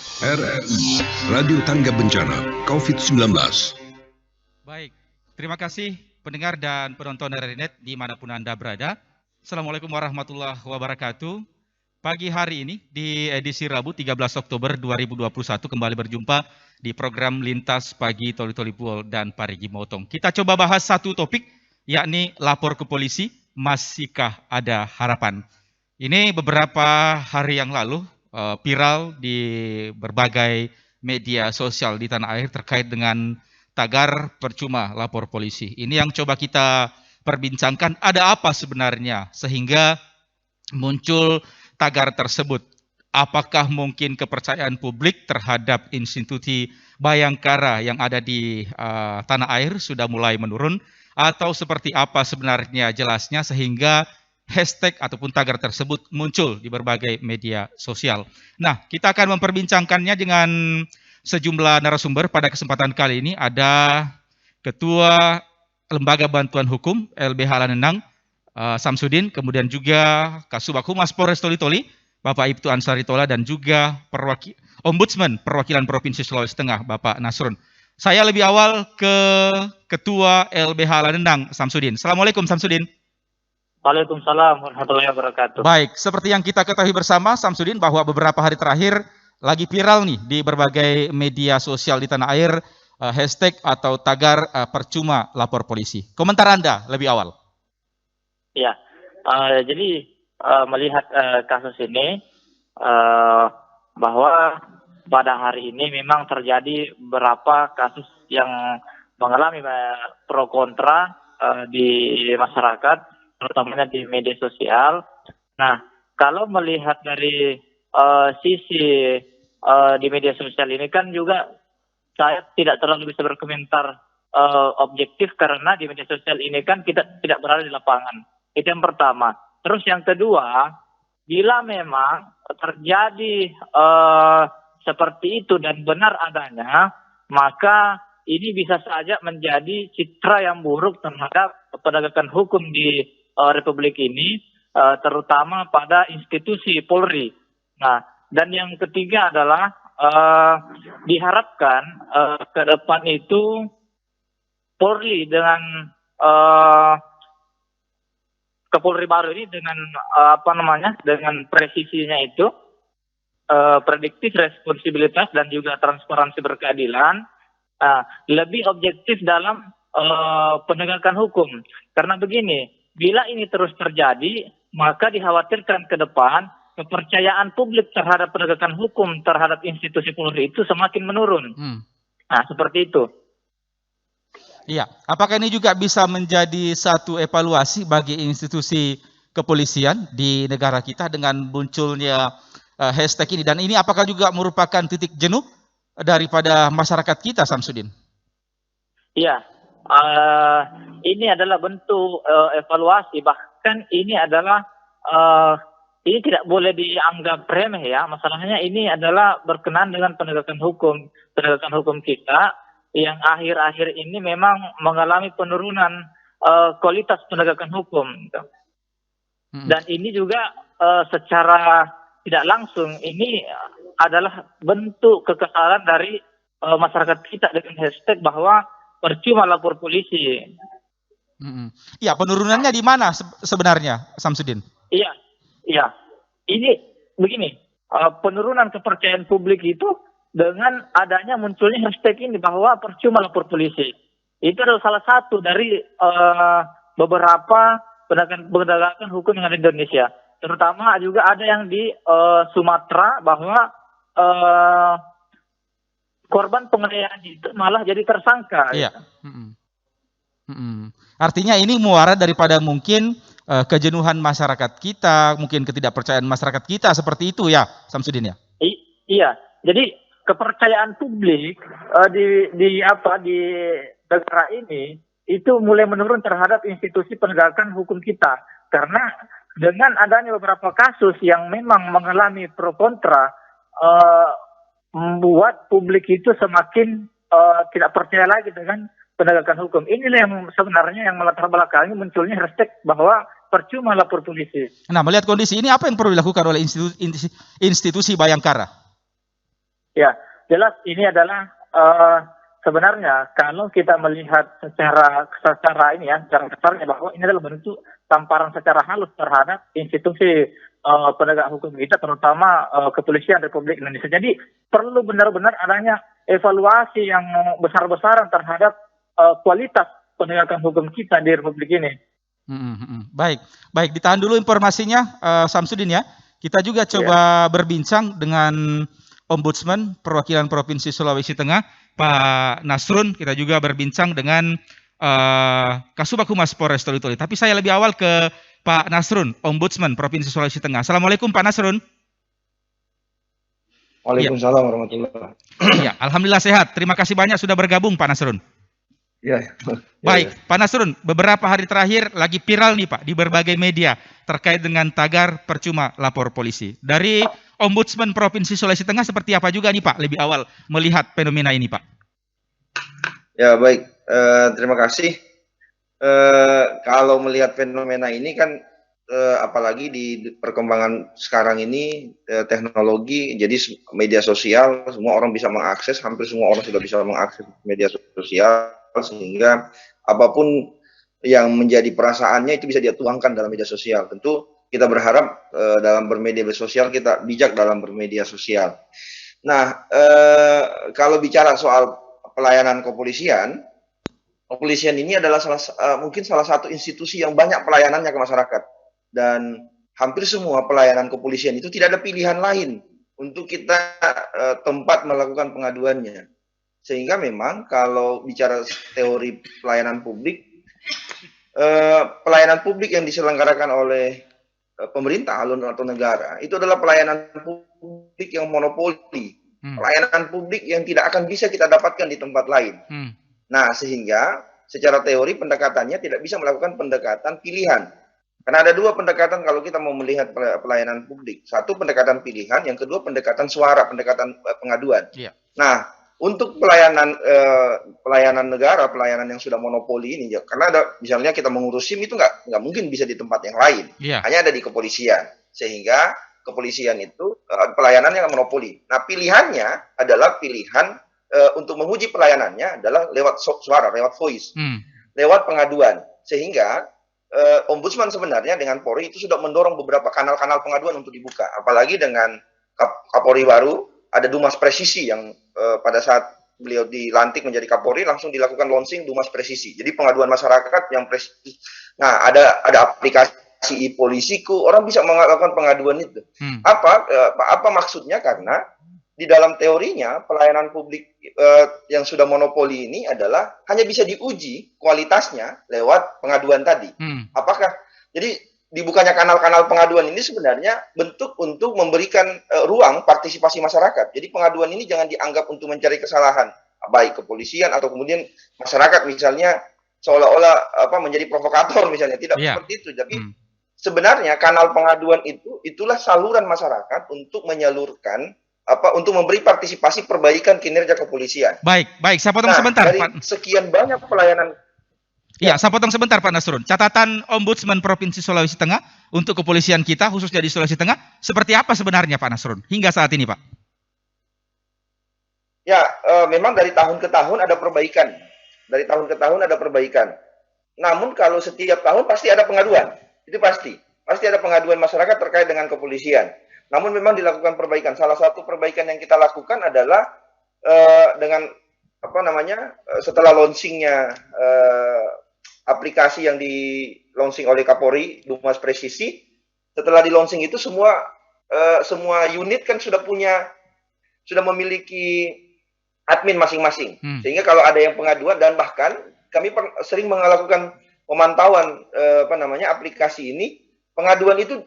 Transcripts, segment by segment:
RRI Radio Tangga Bencana COVID-19. Baik, terima kasih pendengar dan penonton RRI.net dimanapun Anda berada. Assalamualaikum warahmatullahi wabarakatuh. Pagi hari ini di edisi Rabu 13 Oktober 2021 kembali berjumpa di program Lintas Pagi Toli Toli Puol dan Parigi Motong. Kita coba bahas satu topik, yakni lapor ke polisi, masihkah ada harapan? Ini beberapa hari yang lalu viral di berbagai media sosial di tanah air terkait dengan tagar percuma lapor polisi. Ini yang coba kita perbincangkan, ada apa sebenarnya sehingga muncul tagar tersebut. Apakah mungkin kepercayaan publik terhadap institusi Bayangkara yang ada di tanah air sudah mulai menurun, atau seperti apa sebenarnya jelasnya sehingga hashtag ataupun tagar tersebut muncul di berbagai media sosial. Nah, kita akan memperbincangkannya dengan sejumlah narasumber. Pada kesempatan kali ini ada Ketua Lembaga Bantuan Hukum LBH Lanenang, Samsudin, kemudian juga Kasubag Humas Polres Toli Toli, Bapak Ibtu Ansari Tola, dan juga Ombudsman Perwakilan Provinsi Sulawesi Tengah, Bapak Nasrun. Saya lebih awal ke Ketua LBH Lanenang, Samsudin. Assalamualaikum, Samsudin. Waalaikumsalam warahmatullahi wabarakatuh. Baik, seperti yang kita ketahui bersama, Samsudin, bahwa beberapa hari terakhir lagi viral nih di berbagai media sosial di tanah air hashtag atau tagar percuma lapor polisi. Komentar Anda lebih awal. Ya, jadi melihat kasus ini bahwa pada hari ini memang terjadi beberapa kasus yang mengalami pro kontra di masyarakat, terutamanya di media sosial. Nah, kalau melihat dari sisi di media sosial ini kan juga saya tidak terlalu bisa berkomentar objektif karena di media sosial ini kan kita tidak berada di lapangan. Itu yang pertama. Terus yang kedua, bila memang terjadi seperti itu dan benar adanya, maka ini bisa saja menjadi citra yang buruk terhadap penegakan hukum di Republik ini, terutama pada institusi Polri. Nah, dan yang ketiga adalah diharapkan ke depan itu Polri dengan Kapolri baru ini dengan dengan presisinya itu prediktif, responsibilitas, dan juga transparansi berkeadilan, lebih objektif dalam penegakan hukum. Karena begini, bila ini terus terjadi, maka dikhawatirkan ke depan kepercayaan publik terhadap penegakan hukum terhadap institusi Polri itu semakin menurun. Nah, seperti itu. Iya, apakah ini juga bisa menjadi satu evaluasi bagi institusi kepolisian di negara kita dengan munculnya hashtag ini? Dan ini apakah juga merupakan titik jenuh daripada masyarakat kita, Samsudin? Iya, ini adalah bentuk evaluasi. Bahkan ini adalah ini tidak boleh dianggap remeh ya. Masalahnya ini adalah berkenaan dengan penegakan hukum kita yang akhir-akhir ini memang mengalami penurunan kualitas penegakan hukum. Dan ini juga secara tidak langsung ini adalah bentuk kekesalan dari masyarakat kita dengan hashtag bahwa percuma lapor polisi. Iya, penurunannya di mana sebenarnya, Samsudin? Iya. Ini begini, penurunan kepercayaan publik itu dengan adanya munculnya hashtag ini bahwa percuma lapor polisi. Itu adalah salah satu dari beberapa penegakan hukum yang ada di Indonesia. Terutama juga ada yang di Sumatera bahwa korban penganiayaan itu malah jadi tersangka. Iya. Artinya ini muara daripada mungkin kejenuhan masyarakat kita, mungkin ketidakpercayaan masyarakat kita, seperti itu ya, Samsudin ya? Iya. Jadi kepercayaan publik di negara ini itu mulai menurun terhadap institusi penegakan hukum kita. Karena dengan adanya beberapa kasus yang memang mengalami pro kontra, membuat publik itu semakin tidak percaya lagi dengan penegakan hukum. Inilah yang sebenarnya yang melatar belakangi munculnya hashtag bahwa percuma lapor polisi. Nah, melihat kondisi ini apa yang perlu dilakukan oleh institusi Bayangkara? Ya, jelas ini adalah sebenarnya kalau kita melihat secara ini ya, secara kasarnya bahwa ini adalah bentuk tamparan secara halus terhadap institusi penegak hukum kita, terutama kepolisian Republik Indonesia. Jadi perlu benar-benar adanya evaluasi yang besar-besaran terhadap kualitas penegakan hukum kita di Republik ini. Baik, baik. Ditahan dulu informasinya, Samsudin ya. Kita juga coba berbincang dengan Ombudsman Perwakilan Provinsi Sulawesi Tengah, Pak Nasrun. Kita juga berbincang dengan Kasubag Humas Polres Toli-Toli. Tapi saya lebih awal ke Pak Nasrun, Ombudsman Provinsi Sulawesi Tengah. Assalamualaikum Pak Nasrun. Waalaikumsalam warahmatullahi wabarakatuh. Ya, alhamdulillah sehat. Terima kasih banyak sudah bergabung Pak Nasrun. Ya. Baik, Pak Nasrun, beberapa hari terakhir lagi viral nih Pak di berbagai media terkait dengan tagar percuma lapor polisi. Dari Ombudsman Provinsi Sulawesi Tengah seperti apa juga nih Pak lebih awal melihat fenomena ini Pak? Ya baik, terima kasih. Kalau melihat fenomena ini kan apalagi di perkembangan sekarang ini teknologi, jadi media sosial semua orang bisa mengakses, hampir semua orang sudah bisa mengakses media sosial, sehingga apapun yang menjadi perasaannya itu bisa dia tuangkan dalam media sosial. Tentu kita berharap dalam bermedia sosial kita bijak dalam bermedia sosial. Nah, kalau bicara soal pelayanan kepolisian ini adalah mungkin salah satu institusi yang banyak pelayanannya ke masyarakat, dan hampir semua pelayanan kepolisian itu tidak ada pilihan lain untuk kita tempat melakukan pengaduannya. Sehingga memang kalau bicara teori pelayanan publik yang diselenggarakan oleh pemerintah atau negara itu adalah pelayanan publik yang monopoli, pelayanan publik yang tidak akan bisa kita dapatkan di tempat lain. Nah, sehingga secara teori pendekatannya tidak bisa melakukan pendekatan pilihan. Karena ada dua pendekatan kalau kita mau melihat pelayanan publik. Satu pendekatan pilihan, yang kedua pendekatan suara, pendekatan pengaduan. Nah, untuk pelayanan negara, pelayanan yang sudah monopoli ini, karena ada misalnya kita mengurus SIM itu nggak mungkin bisa di tempat yang lain, hanya ada di kepolisian. Sehingga kepolisian itu pelayanannya monopoli. Nah, pilihannya adalah pilihan untuk menguji pelayanannya adalah lewat suara, lewat voice, lewat pengaduan. Sehingga Ombudsman sebenarnya dengan Polri itu sudah mendorong beberapa kanal-kanal pengaduan untuk dibuka. Apalagi dengan Kapolri baru, ada Dumas Presisi yang pada saat beliau dilantik menjadi Kapolri langsung dilakukan launching Dumas Presisi. Jadi pengaduan masyarakat yang presisi. Nah, ada aplikasi e-polisiku, orang bisa melakukan pengaduan itu. Apa maksudnya? Karena di dalam teorinya pelayanan publik yang sudah monopoli ini adalah hanya bisa diuji kualitasnya lewat pengaduan tadi. Apakah jadi dibukanya kanal-kanal pengaduan ini sebenarnya bentuk untuk memberikan ruang partisipasi masyarakat. Jadi pengaduan ini jangan dianggap untuk mencari kesalahan baik kepolisian atau kemudian masyarakat misalnya seolah-olah menjadi provokator misalnya, tidak seperti itu. Tapi sebenarnya kanal pengaduan itulah saluran masyarakat untuk menyalurkan untuk memberi partisipasi perbaikan kinerja kepolisian. Baik, saya potong sebentar, dari Pak. Sekian banyak pelayanan. Ya, saya potong sebentar, Pak Nasrun. Catatan Ombudsman Provinsi Sulawesi Tengah untuk kepolisian kita, khususnya di Sulawesi Tengah, seperti apa sebenarnya, Pak Nasrun, hingga saat ini, Pak? Ya, memang dari tahun ke tahun ada perbaikan. Namun kalau setiap tahun pasti ada pengaduan. Itu pasti ada pengaduan masyarakat terkait dengan kepolisian. Namun memang dilakukan perbaikan. Salah satu perbaikan yang kita lakukan adalah dengan setelah launchingnya aplikasi yang di launching oleh Kapolri Dumas Presisi. Setelah di launching itu semua unit kan sudah memiliki admin masing-masing. Sehingga kalau ada yang pengaduan, dan bahkan kami sering melakukan pemantauan aplikasi ini, pengaduan itu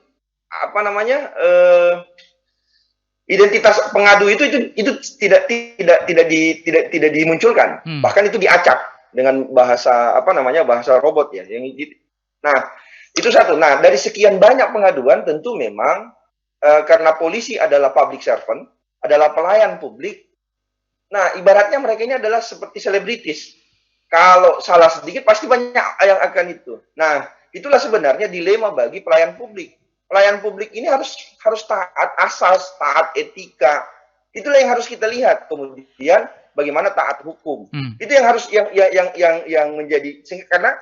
identitas pengadu itu tidak dimunculkan, bahkan itu diacak dengan bahasa bahasa robot ya. Nah, itu satu. Nah, dari sekian banyak pengaduan tentu memang karena polisi adalah public servant, adalah pelayan publik. Nah, ibaratnya mereka ini adalah seperti selebritis. Kalau salah sedikit pasti banyak yang akan itu. Nah, itulah sebenarnya dilema bagi pelayan publik. Pelayan publik ini harus taat asas, taat etika, Itulah yang harus kita lihat. Kemudian bagaimana taat hukum. Itu yang harus yang menjadi, karena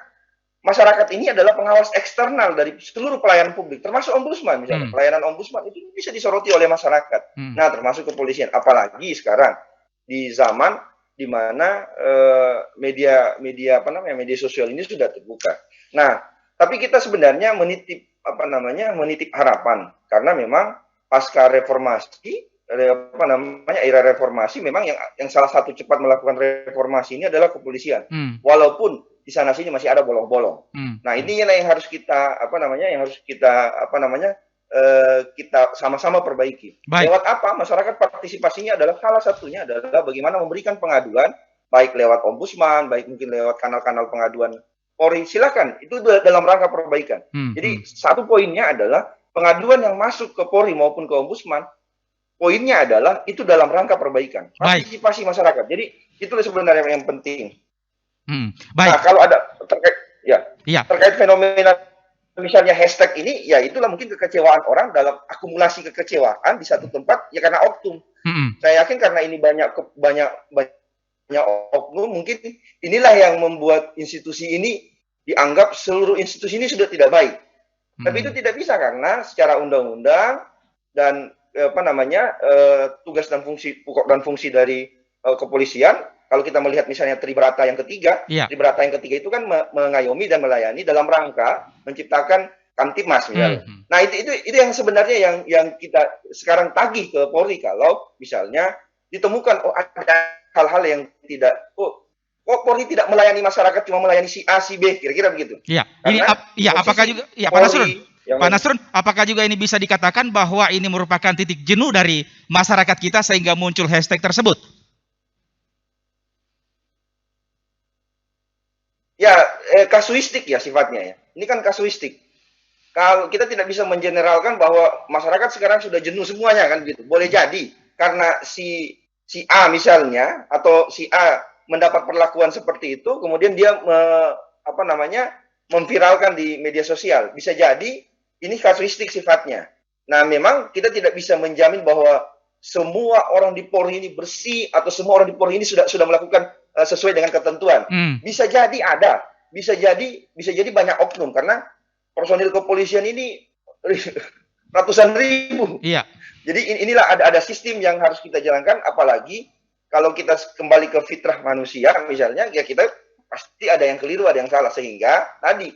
masyarakat ini adalah pengawas eksternal dari seluruh pelayanan publik, termasuk ombudsman misalnya. Pelayanan ombudsman itu bisa disoroti oleh masyarakat. Nah, termasuk kepolisian. Apalagi sekarang di zaman di mana media sosial ini sudah terbuka. Nah, tapi kita sebenarnya menitip harapan, karena memang pasca reformasi era reformasi memang yang salah satu cepat melakukan reformasi ini adalah kepolisian. Walaupun di sana sini masih ada bolong-bolong. Nah, ini yang harus kita kita sama-sama perbaiki. Baik. Lewat apa? Masyarakat partisipasinya adalah salah satunya adalah bagaimana memberikan pengaduan, baik lewat ombudsman, baik mungkin lewat kanal-kanal pengaduan Polri. Silakan, itu dalam rangka perbaikan. Jadi satu poinnya adalah pengaduan yang masuk ke Polri maupun ke ombudsman, poinnya adalah itu dalam rangka perbaikan, partisipasi masyarakat. Jadi itulah sebenarnya yang penting. Baik. Nah, kalau ada terkait fenomena misalnya hashtag ini, ya itulah mungkin kekecewaan orang dalam akumulasi kekecewaan di satu tempat, ya karena oknum. Saya yakin karena ini banyak oknum, mungkin inilah yang membuat institusi ini dianggap seluruh institusi ini sudah tidak baik. Tapi itu tidak bisa, karena secara undang-undang dan tugas dan fungsi pokok dan fungsi dari kepolisian, kalau kita melihat misalnya Tribrata yang ketiga, Tribrata yang ketiga itu kan mengayomi dan melayani dalam rangka menciptakan Kamtibmas misalnya. Nah, itu yang sebenarnya yang kita sekarang tagih ke Polri, kalau misalnya ditemukan ada hal-hal yang tidak Polri tidak melayani masyarakat, cuma melayani si A, si B, kira-kira begitu. Iya. Apakah juga Pak Nasrun, apakah juga ini bisa dikatakan bahwa ini merupakan titik jenuh dari masyarakat kita sehingga muncul hashtag tersebut? Ya, kasuistik ya sifatnya ya. Ini kan kasuistik. Kalau kita tidak bisa mengeneralkan bahwa masyarakat sekarang sudah jenuh semuanya kan gitu. Boleh jadi karena si A misalnya, atau si A mendapat perlakuan seperti itu, kemudian dia memviralkan di media sosial. Bisa jadi ini kasuistik sifatnya. Nah, memang kita tidak bisa menjamin bahwa semua orang di Polri ini bersih, atau semua orang di Polri ini sudah melakukan sesuai dengan ketentuan. Bisa jadi ada, bisa jadi banyak oknum, karena personil kepolisian ini ratusan ribu. Iya. Jadi inilah ada sistem yang harus kita jalankan, apalagi kalau kita kembali ke fitrah manusia misalnya, ya kita pasti ada yang keliru, ada yang salah, sehingga tadi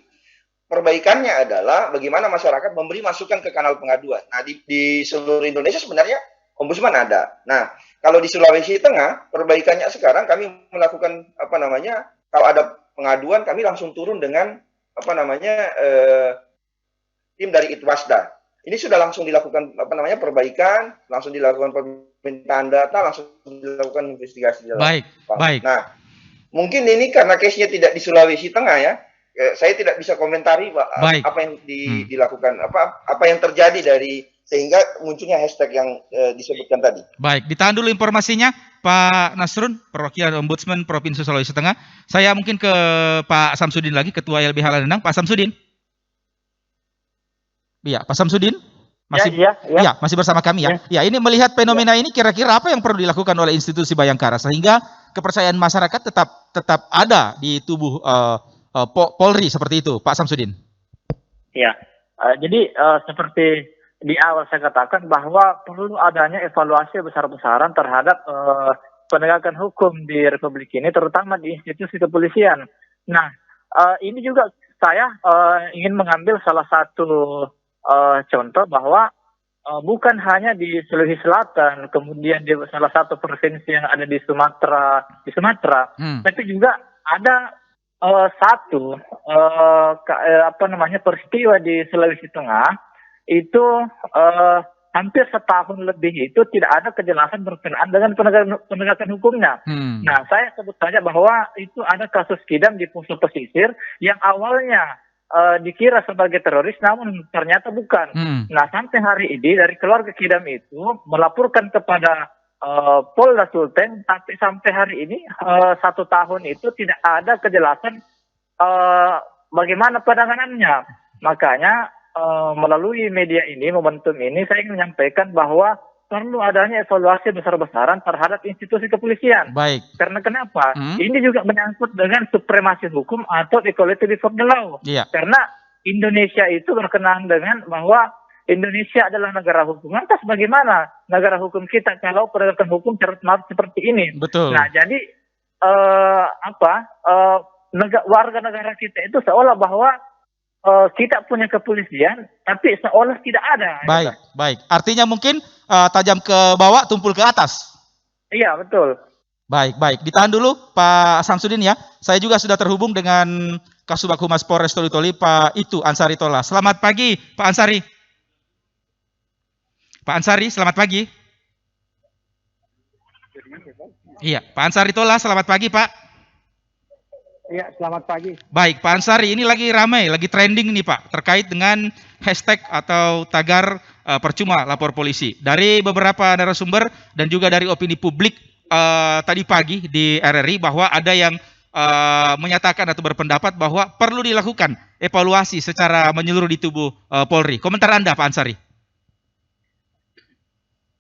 perbaikannya adalah bagaimana masyarakat memberi masukan ke kanal pengaduan. Nah, di seluruh Indonesia sebenarnya ombudsman ada. Nah, kalau di Sulawesi Tengah, perbaikannya sekarang kami melakukan kalau ada pengaduan, kami langsung turun dengan tim dari Itwasda. Ini sudah langsung dilakukan perbaikan, langsung dilakukan permintaan data, langsung dilakukan investigasi. Baik. Nah, mungkin ini karena case-nya tidak di Sulawesi Tengah ya. Saya tidak bisa komentari apa yang dilakukan, apa yang terjadi dari sehingga munculnya hashtag yang disebutkan tadi. Baik, ditahan dulu informasinya, Pak Nasrun, perwakilan Ombudsman Provinsi Sulawesi Tengah. Saya mungkin ke Pak Samsudin lagi, Ketua LBH Ladendang. Pak Samsudin. Iya, Pak Samsudin. Masih bersama kami ya. Ya, ini melihat fenomena ini, kira-kira apa yang perlu dilakukan oleh institusi Bayangkara sehingga kepercayaan masyarakat tetap ada di tubuh Polri seperti itu, Pak Samsudin? Ya, jadi seperti di awal saya katakan bahwa perlu adanya evaluasi besar-besaran terhadap penegakan hukum di Republik ini, terutama di institusi kepolisian. Nah, ini juga saya ingin mengambil salah satu contoh bahwa bukan hanya di Sulawesi Selatan, kemudian di salah satu provinsi yang ada di Sumatera, tapi juga ada peristiwa di Sulawesi Tengah itu hampir setahun lebih itu tidak ada kejelasan berkenaan dengan penegakan hukumnya. Nah, saya sebut saja bahwa itu ada kasus Kidam di Poso Pesisir yang awalnya dikira sebagai teroris, namun ternyata bukan. Nah, sampai hari ini dari keluarga Kidam itu melaporkan kepada Polda Sulteng, tapi sampai hari ini 1 tahun itu tidak ada kejelasan bagaimana penanganannya. Makanya melalui media ini, momentum ini, saya ingin menyampaikan bahwa perlu adanya evaluasi besar-besaran terhadap institusi kepolisian. Baik. Karena kenapa? Ini juga menyangkut dengan supremasi hukum atau equality before the law. Iya. Karena Indonesia itu berkenaan dengan bahwa Indonesia adalah negara hukum. Lantas bagaimana negara hukum kita kalau penegakan hukum seperti ini? Betul. Nah, jadi warga negara kita itu seolah bahwa kita punya kepolisian, tapi seolah tidak ada. Baik, baik. Artinya mungkin tajam ke bawah, tumpul ke atas. Iya, betul. Baik, baik. Ditahan dulu Pak Samsudin ya. Saya juga sudah terhubung dengan Kasubag Humas Polres Toli-Toli, Pak Itu Ansari Tola. Selamat pagi, Pak Ansari. Pak Ansari, selamat pagi. Iya, Pak Ansari Tola, selamat pagi, Pak. Iya, selamat pagi. Baik, Pak Ansari, ini lagi ramai, lagi trending nih Pak, terkait dengan hashtag atau tagar percuma lapor polisi. Dari beberapa narasumber dan juga dari opini publik tadi pagi di RRI bahwa ada yang menyatakan atau berpendapat bahwa perlu dilakukan evaluasi secara menyeluruh di tubuh Polri. Komentar Anda, Pak Ansari?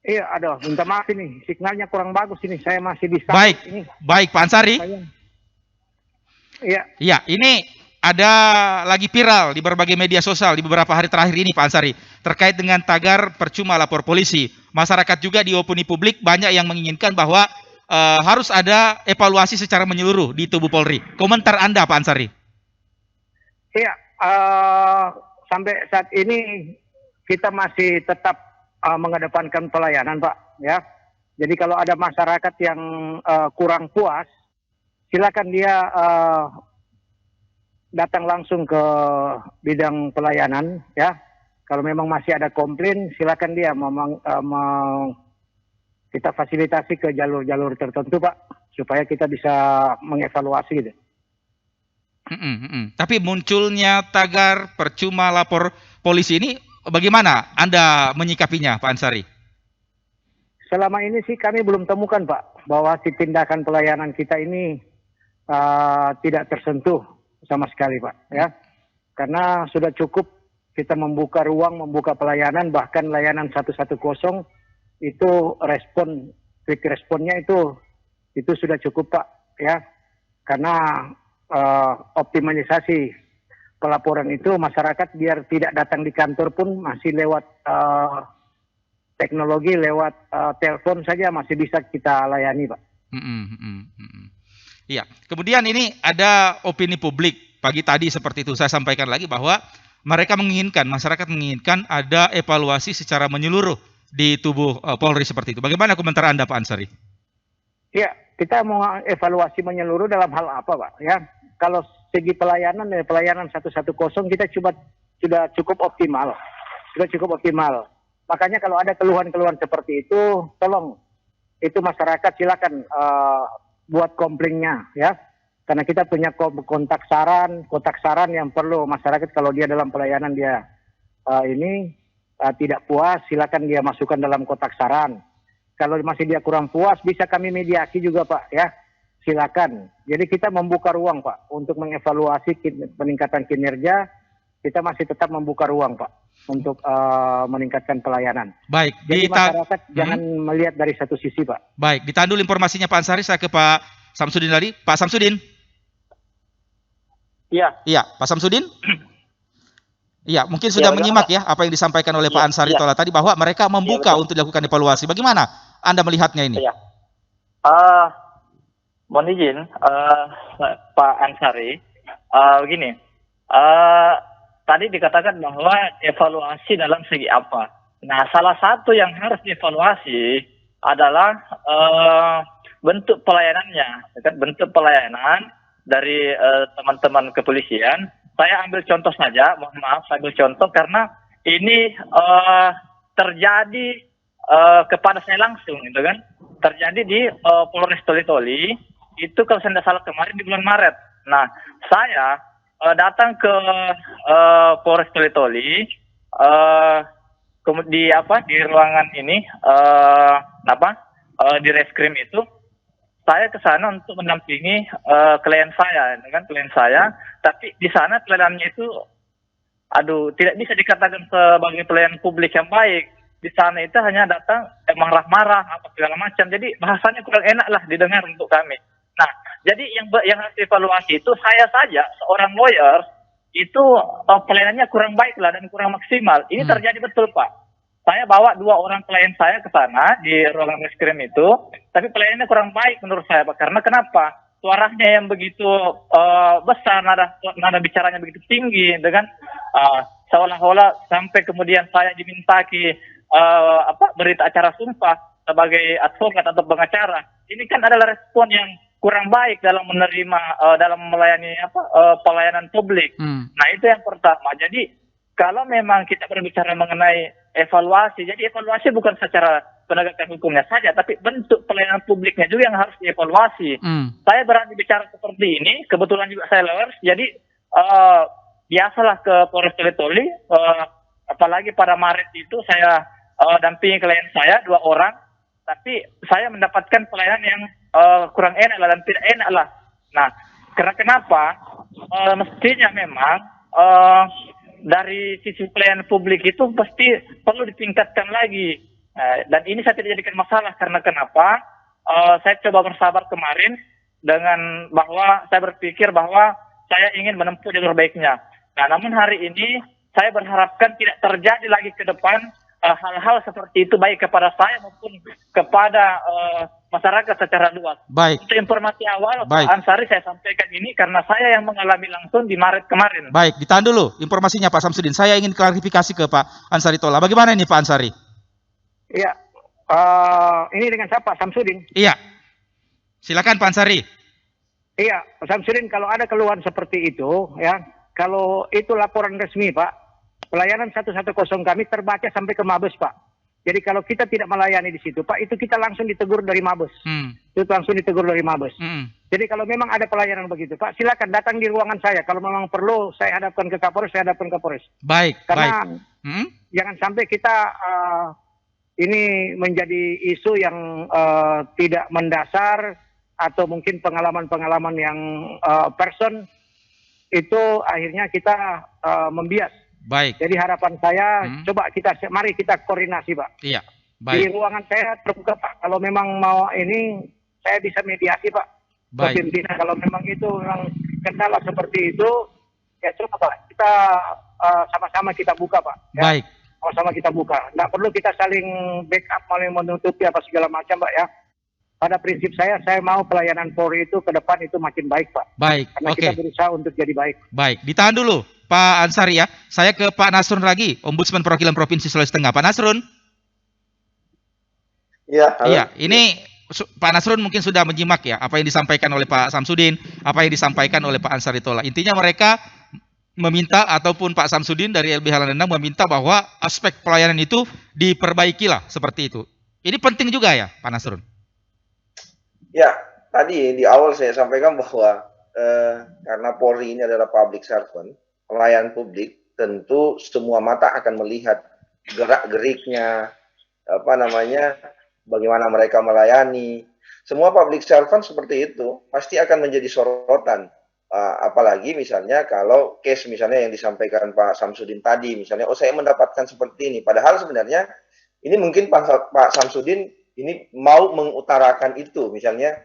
Iya, aduh, minta maaf ini, signalnya kurang bagus ini, saya masih di Baik, ini. Baik Pak Ansari. Iya. Iya, ini ada lagi viral di berbagai media sosial di beberapa hari terakhir ini Pak Ansari terkait dengan tagar percuma lapor polisi. Masyarakat juga di opini publik banyak yang menginginkan bahwa harus ada evaluasi secara menyeluruh di tubuh Polri. Komentar Anda Pak Ansari? Iya, sampai saat ini kita masih tetap mengedepankan pelayanan Pak, ya. Jadi kalau ada masyarakat yang kurang puas, silakan dia datang langsung ke bidang pelayanan, ya. Kalau memang masih ada komplain, silakan dia kita fasilitasi ke jalur-jalur tertentu, Pak, supaya kita bisa mengevaluasi gitu. Tapi munculnya tagar percuma lapor polisi ini, bagaimana Anda menyikapinya, Pak Ansari? Selama ini sih kami belum temukan, Pak, bahwa si tindakan pelayanan kita ini tidak tersentuh sama sekali, Pak, ya. Karena sudah cukup kita membuka ruang, membuka pelayanan, bahkan layanan 110 itu quick responnya itu sudah cukup, Pak, ya. Karena optimalisasi pelaporan itu masyarakat biar tidak datang di kantor pun masih lewat teknologi, lewat telepon saja masih bisa kita layani, Pak. Iya. Kemudian ini ada opini publik pagi tadi seperti itu saya sampaikan lagi bahwa masyarakat menginginkan ada evaluasi secara menyeluruh di tubuh Polri seperti itu. Bagaimana komentar Anda, Pak Ansari? Ya, kita mau evaluasi menyeluruh dalam hal apa, Pak? Ya, kalau segi pelayanan 110 kita sudah cukup optimal. Makanya kalau ada keluhan-keluhan seperti itu, tolong itu masyarakat silakan buat komplainnya, ya. Karena kita punya kotak saran yang perlu masyarakat kalau dia dalam pelayanan dia tidak puas, silakan dia masukkan dalam kotak saran. Kalau masih dia kurang puas, bisa kami mediasi juga, Pak, ya. Silakan. Jadi kita membuka ruang, Pak, untuk mengevaluasi peningkatan kinerja. Kita masih tetap membuka ruang, Pak, untuk meningkatkan pelayanan. Baik. Jadi masyarakat jangan melihat dari satu sisi, Pak. Baik. Ditahan dulu informasinya Pak Ansari. Saya ke Pak Samsudin tadi. Pak Samsudin. Iya. Iya, Pak Samsudin. Iya, mungkin sudah menyimak ya apa yang disampaikan oleh Pak Ansari Tola tadi bahwa mereka membuka untuk dilakukan evaluasi. Bagaimana Anda melihatnya ini? Iya. Mohon izin, Pak Ansari, begini, tadi dikatakan bahwa evaluasi dalam segi apa? Nah, salah satu yang harus dievaluasi adalah bentuk pelayanannya, bentuk pelayanan dari teman-teman kepolisian. Saya ambil contoh saja, mohon maaf, saya ambil contoh karena ini terjadi kepada saya langsung, gitu kan? Terjadi di Polres Toli-Toli, itu kalau saya tidak salah kemarin di bulan Maret. Nah, saya datang ke Polres Toli-Toli, di ruangan ini, di reskrim itu, saya ke sana untuk mendampingi klien saya, tapi di sana pelayanannya itu, tidak bisa dikatakan sebagai pelayanan publik yang baik. di sana itu hanya datang marah-marah apa segala macam. Jadi bahasanya kurang enak lah didengar untuk kami. Nah, jadi yang harus dievaluasi itu saya saja seorang lawyer itu pelayanannya kurang baik lah dan kurang maksimal. Ini terjadi betul Pak. Saya bawa 2 orang klien saya ke sana di ruangan reskrim itu, tapi pelayanannya kurang baik menurut saya Pak. Karena kenapa? Suaranya yang begitu besar, nada bicaranya begitu tinggi dengan seolah-olah sampai kemudian saya dimintaki berita acara sumpah sebagai advokat atau pengacara. Ini kan adalah respon yang kurang baik dalam menerima dalam melayani pelayanan publik. Nah, itu yang pertama. Jadi kalau memang kita berbicara mengenai evaluasi, jadi evaluasi bukan secara penegakan hukumnya saja, tapi bentuk pelayanan publiknya juga yang harus dievaluasi. Saya berani bicara seperti ini, kebetulan juga saya lawyers, jadi biasalah ke Polres Toli, apalagi pada Maret itu saya dampingi klien saya 2 orang, tapi saya mendapatkan pelayanan yang kurang enak lah dan tidak enak lah. Nah, karena kenapa? Mestinya memang dari sisi pelayanan publik itu pasti perlu ditingkatkan lagi. Dan ini saya tidak jadikan masalah karena kenapa? Saya coba bersabar kemarin dengan bahwa saya berpikir bahwa saya ingin menempuh jalur baiknya. Nah, namun hari ini saya berharapkan tidak terjadi lagi ke depan hal-hal seperti itu baik kepada saya maupun kepada masyarakat secara luas. Baik. Untuk informasi awal, Pak Ansari saya sampaikan ini karena saya yang mengalami langsung di Maret kemarin. Baik, ditahan dulu informasinya Pak Samsudin. Saya ingin klarifikasi ke Pak Ansari Tola. Bagaimana ini Pak Ansari? Iya, ini dengan siapa? Samsudin? Iya. Silakan Pak Ansari. Iya, Pak Samsudin, kalau ada keluhan seperti itu, ya, kalau itu laporan resmi Pak, pelayanan 110 kami terbaca sampai ke Mabes, Pak. Jadi kalau kita tidak melayani di situ, Pak, itu kita langsung ditegur dari Mabes. Itu langsung ditegur dari Mabes. Jadi kalau memang ada pelayanan begitu, Pak, silakan datang di ruangan saya. Kalau memang perlu, saya hadapkan ke Kapolres, saya hadapkan ke Kapolres. Baik, karena baik. Jangan sampai kita ini menjadi isu yang tidak mendasar atau mungkin pengalaman-pengalaman yang person itu akhirnya kita membias. Baik. Jadi harapan saya, mari kita koordinasi, Pak. Iya. Baik. Di ruangan saya terbuka, Pak. Kalau memang mau ini, saya bisa mediasi, Pak. Baik. Pimpinan, kalau memang itu memang kendala seperti itu, ya coba, Pak. Kita sama-sama kita buka, Pak. Ya? Baik. Sama-sama kita buka. Nggak perlu kita saling backup, maling menutupi apa segala macam, Pak, ya. Pada prinsip saya mau pelayanan Polri itu ke depan itu makin baik, Pak. Baik, karena kita berusaha untuk jadi baik. Baik, ditahan dulu Pak Ansari ya. Saya ke Pak Nasrun lagi, Ombudsman Perwakilan Provinsi Sulawesi Tengah. Pak Nasrun. Iya. Iya, ini Pak Nasrun mungkin sudah menyimak ya apa yang disampaikan oleh Pak Samsudin, apa yang disampaikan oleh Pak Ansari Tola. Intinya mereka meminta ataupun Pak Samsudin dari LBH Lanendang meminta bahwa aspek pelayanan itu diperbaikilah seperti itu. Ini penting juga ya, Pak Nasrun. Ya, tadi di awal saya sampaikan bahwa karena Polri ini adalah public servant, pelayan publik, tentu semua mata akan melihat gerak-geriknya, bagaimana mereka melayani. Semua public servant seperti itu pasti akan menjadi sorotan. Apalagi misalnya kalau case misalnya yang disampaikan Pak Samsudin tadi, misalnya, saya mendapatkan seperti ini. Padahal sebenarnya ini mungkin Pak Samsudin ini mau mengutarakan itu, misalnya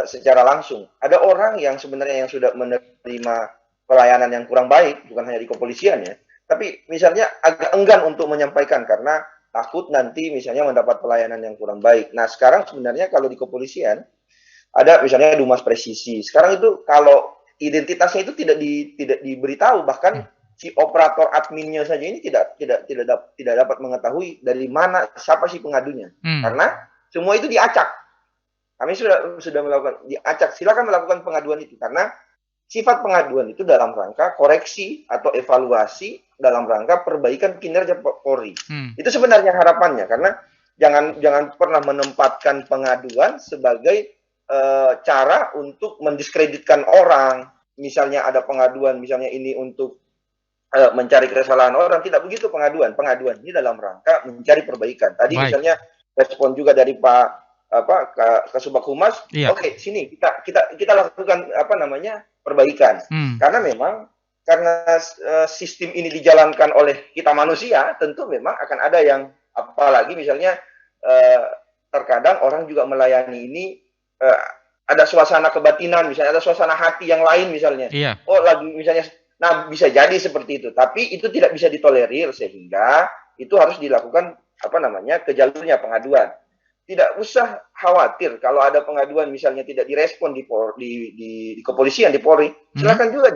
secara langsung. Ada orang yang sebenarnya yang sudah menerima pelayanan yang kurang baik, bukan hanya di kepolisian ya, tapi misalnya agak enggan untuk menyampaikan karena takut nanti misalnya mendapat pelayanan yang kurang baik. Nah, sekarang sebenarnya kalau di kepolisian ada misalnya Dumas Presisi. Sekarang itu kalau identitasnya itu tidak diberitahu, bahkan si operator adminnya saja ini tidak dapat mengetahui dari mana, siapa sih pengadunya, karena semua itu diacak. Kami sudah melakukan diacak. Silakan melakukan pengaduan itu karena sifat pengaduan itu dalam rangka koreksi atau evaluasi dalam rangka perbaikan kinerja Polri. Itu sebenarnya harapannya, karena jangan pernah menempatkan pengaduan sebagai cara untuk mendiskreditkan orang. Misalnya ada pengaduan, misalnya ini untuk mencari kesalahan orang, tidak begitu pengaduan. Pengaduan ini dalam rangka mencari perbaikan. Tadi misalnya respon juga dari Pak Kasubag Humas, oke, sini kita lakukan perbaikan. Karena memang karena sistem ini dijalankan oleh kita manusia, tentu memang akan ada yang Apalagi misalnya terkadang orang juga melayani ini ada suasana kebatinan, misalnya ada suasana hati yang lain misalnya. Iya. Oh lagi misalnya, nah bisa jadi seperti itu. Tapi itu tidak bisa ditolerir sehingga itu harus dilakukan ke jalurnya pengaduan. Tidak usah khawatir kalau ada pengaduan misalnya tidak direspon di kepolisian, di Polri, silakan juga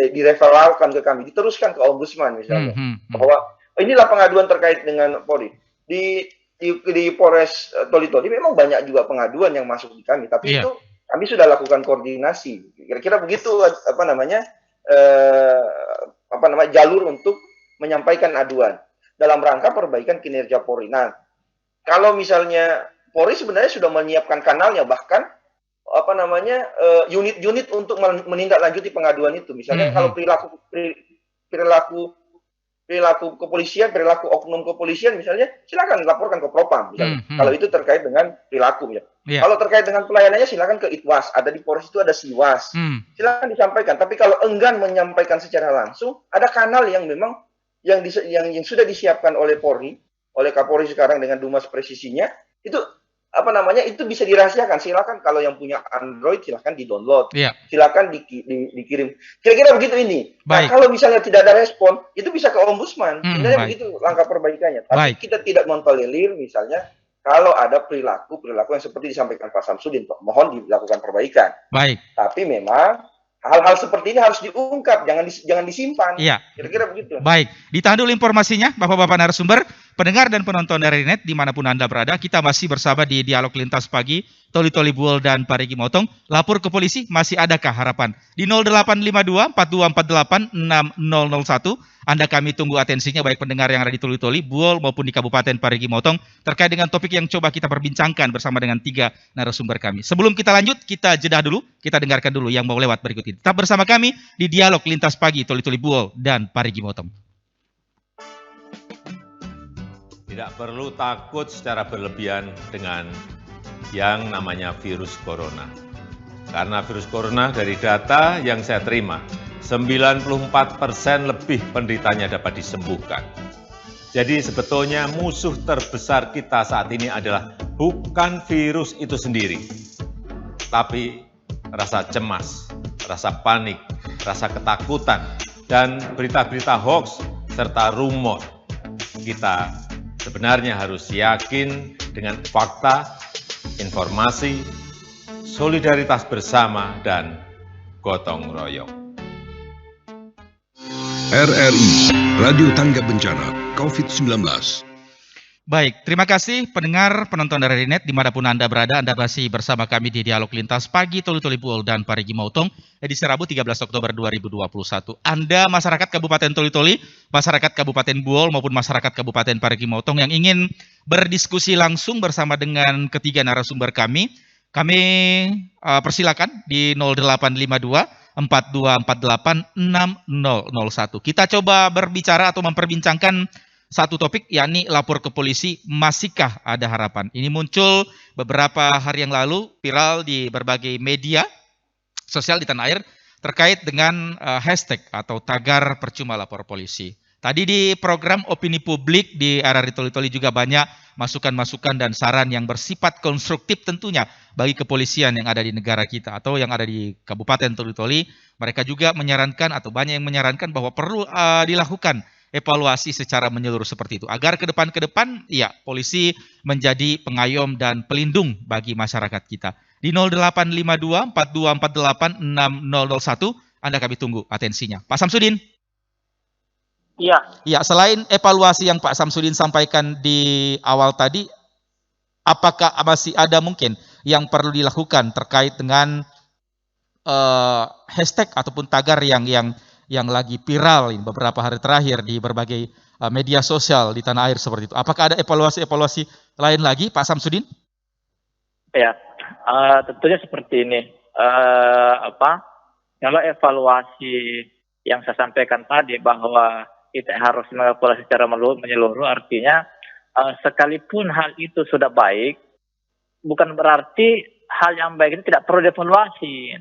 direferalkan ke kami, diteruskan ke Ombudsman misalnya. Bahwa inilah pengaduan terkait dengan Polri. Di Polres Toli-Toli memang banyak juga pengaduan yang masuk di kami, tapi itu kami sudah lakukan koordinasi. Kira-kira begitu jalur untuk menyampaikan aduan dalam rangka perbaikan kinerja Polri. Nah, kalau misalnya Polri sebenarnya sudah menyiapkan kanalnya, bahkan unit-unit untuk menindaklanjuti pengaduan itu. Misalnya kalau perilaku kepolisian, perilaku oknum kepolisian misalnya, silakan laporkan ke Propam misalnya. Kalau itu terkait dengan perilaku ya. Kalau terkait dengan pelayanannya silakan ke Itwas, ada di Polres itu ada Siwas. Silakan disampaikan. Tapi kalau enggan menyampaikan secara langsung, ada kanal yang memang yang sudah disiapkan oleh Polri, oleh Kapolri sekarang dengan Dumas presisinya, itu itu bisa dirahasiakan. Silakan kalau yang punya Android silakan di-download. Silakan dikirim. Kira-kira begitu ini. Nah, kalau misalnya tidak ada respon, itu bisa ke Ombudsman. Sebenarnya begitu langkah perbaikannya. Tapi kita tidak mentolerir misalnya kalau ada perilaku yang seperti disampaikan Pak Samsudin, mohon dilakukan perbaikan. Tapi memang hal-hal seperti ini harus diungkap, jangan disimpan. Kira-kira begitu. Baik, ditahan dulu informasinya, Bapak-Bapak narasumber, pendengar dan penonton dari Net dimanapun Anda berada. Kita masih bersama di Dialog Lintas Pagi, Toli-Toli Buol dan Parigi Motong. Lapor ke polisi, masih adakah harapan? Di 0852 4248 6001, Anda kami tunggu atensinya, baik pendengar yang ada di Toli-Toli Buol maupun di Kabupaten Parigi Motong, terkait dengan topik yang coba kita perbincangkan bersama dengan 3 narasumber kami. Sebelum kita lanjut, kita jeda dulu, kita dengarkan dulu yang mau lewat berikut ini. Tetap bersama kami di Dialog Lintas Pagi, Toli-Toli Buol dan Parigi Motong. Tidak perlu takut secara berlebihan dengan yang namanya virus corona. Karena virus corona dari data yang saya terima, 94% lebih penderitanya dapat disembuhkan. Jadi sebetulnya musuh terbesar kita saat ini adalah bukan virus itu sendiri, tapi rasa cemas, rasa panik, rasa ketakutan, dan berita-berita hoax serta rumor. Kita sebenarnya harus yakin dengan fakta, informasi, solidaritas bersama, dan gotong royong. RRI, Radio Tangga Bencana, COVID-19. Baik, terima kasih pendengar, penonton dari Net dimanapun Anda berada. Anda masih bersama kami di Dialog Lintas Pagi, Toli-Toli Buol dan Parigi Motong, edisi Rabu 13 Oktober 2021. Anda masyarakat Kabupaten Toli-Toli, masyarakat Kabupaten Buol maupun masyarakat Kabupaten Parigi Motong yang ingin berdiskusi langsung bersama dengan ketiga narasumber kami persilakan di 0852 4248 6001. Kita coba berbicara atau memperbincangkan satu topik, yakni lapor ke polisi, masihkah ada harapan? Ini muncul beberapa hari yang lalu, viral di berbagai media sosial di tanah air terkait dengan hashtag atau tagar percuma lapor polisi. Tadi di program Opini Publik di RRI Toli-Toli juga banyak masukan-masukan dan saran yang bersifat konstruktif tentunya bagi kepolisian yang ada di negara kita atau yang ada di Kabupaten Toli-Toli. Mereka juga menyarankan atau banyak yang menyarankan bahwa perlu dilakukan evaluasi secara menyeluruh seperti itu. Agar ke depan ya polisi menjadi pengayom dan pelindung bagi masyarakat kita. Di 0852 4248 6001 Anda kami tunggu atensinya. Pak Samsudin. Ya, selain evaluasi yang Pak Samsudin sampaikan di awal tadi, apakah masih ada mungkin yang perlu dilakukan terkait dengan hashtag ataupun tagar yang lagi viral beberapa hari terakhir di berbagai media sosial di tanah air seperti itu? Apakah ada evaluasi lain lagi, Pak Samsudin? Ya, tentunya seperti ini. Kalau evaluasi yang saya sampaikan tadi bahwa kita harus mengevaluasi secara menyeluruh, artinya sekalipun hal itu sudah baik, bukan berarti hal yang baik itu tidak perlu dievaluasi.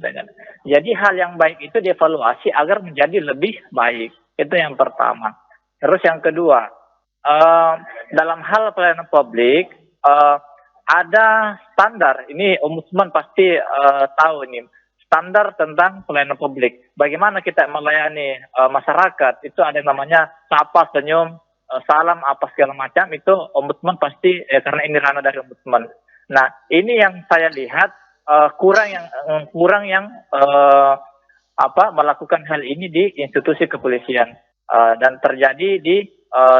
Jadi hal yang baik itu dievaluasi agar menjadi lebih baik. Itu yang pertama. Terus yang kedua, dalam hal pelayanan publik ada standar. Ini Ombudsman pasti tahu ini standar tentang pelayanan publik. Bagaimana kita melayani masyarakat, itu ada yang namanya sapa, senyum, salam, apa segala macam, itu Ombudsman pasti, karena ini ranah dari Ombudsman. Nah, ini yang saya lihat kurang yang melakukan hal ini di institusi kepolisian, dan terjadi di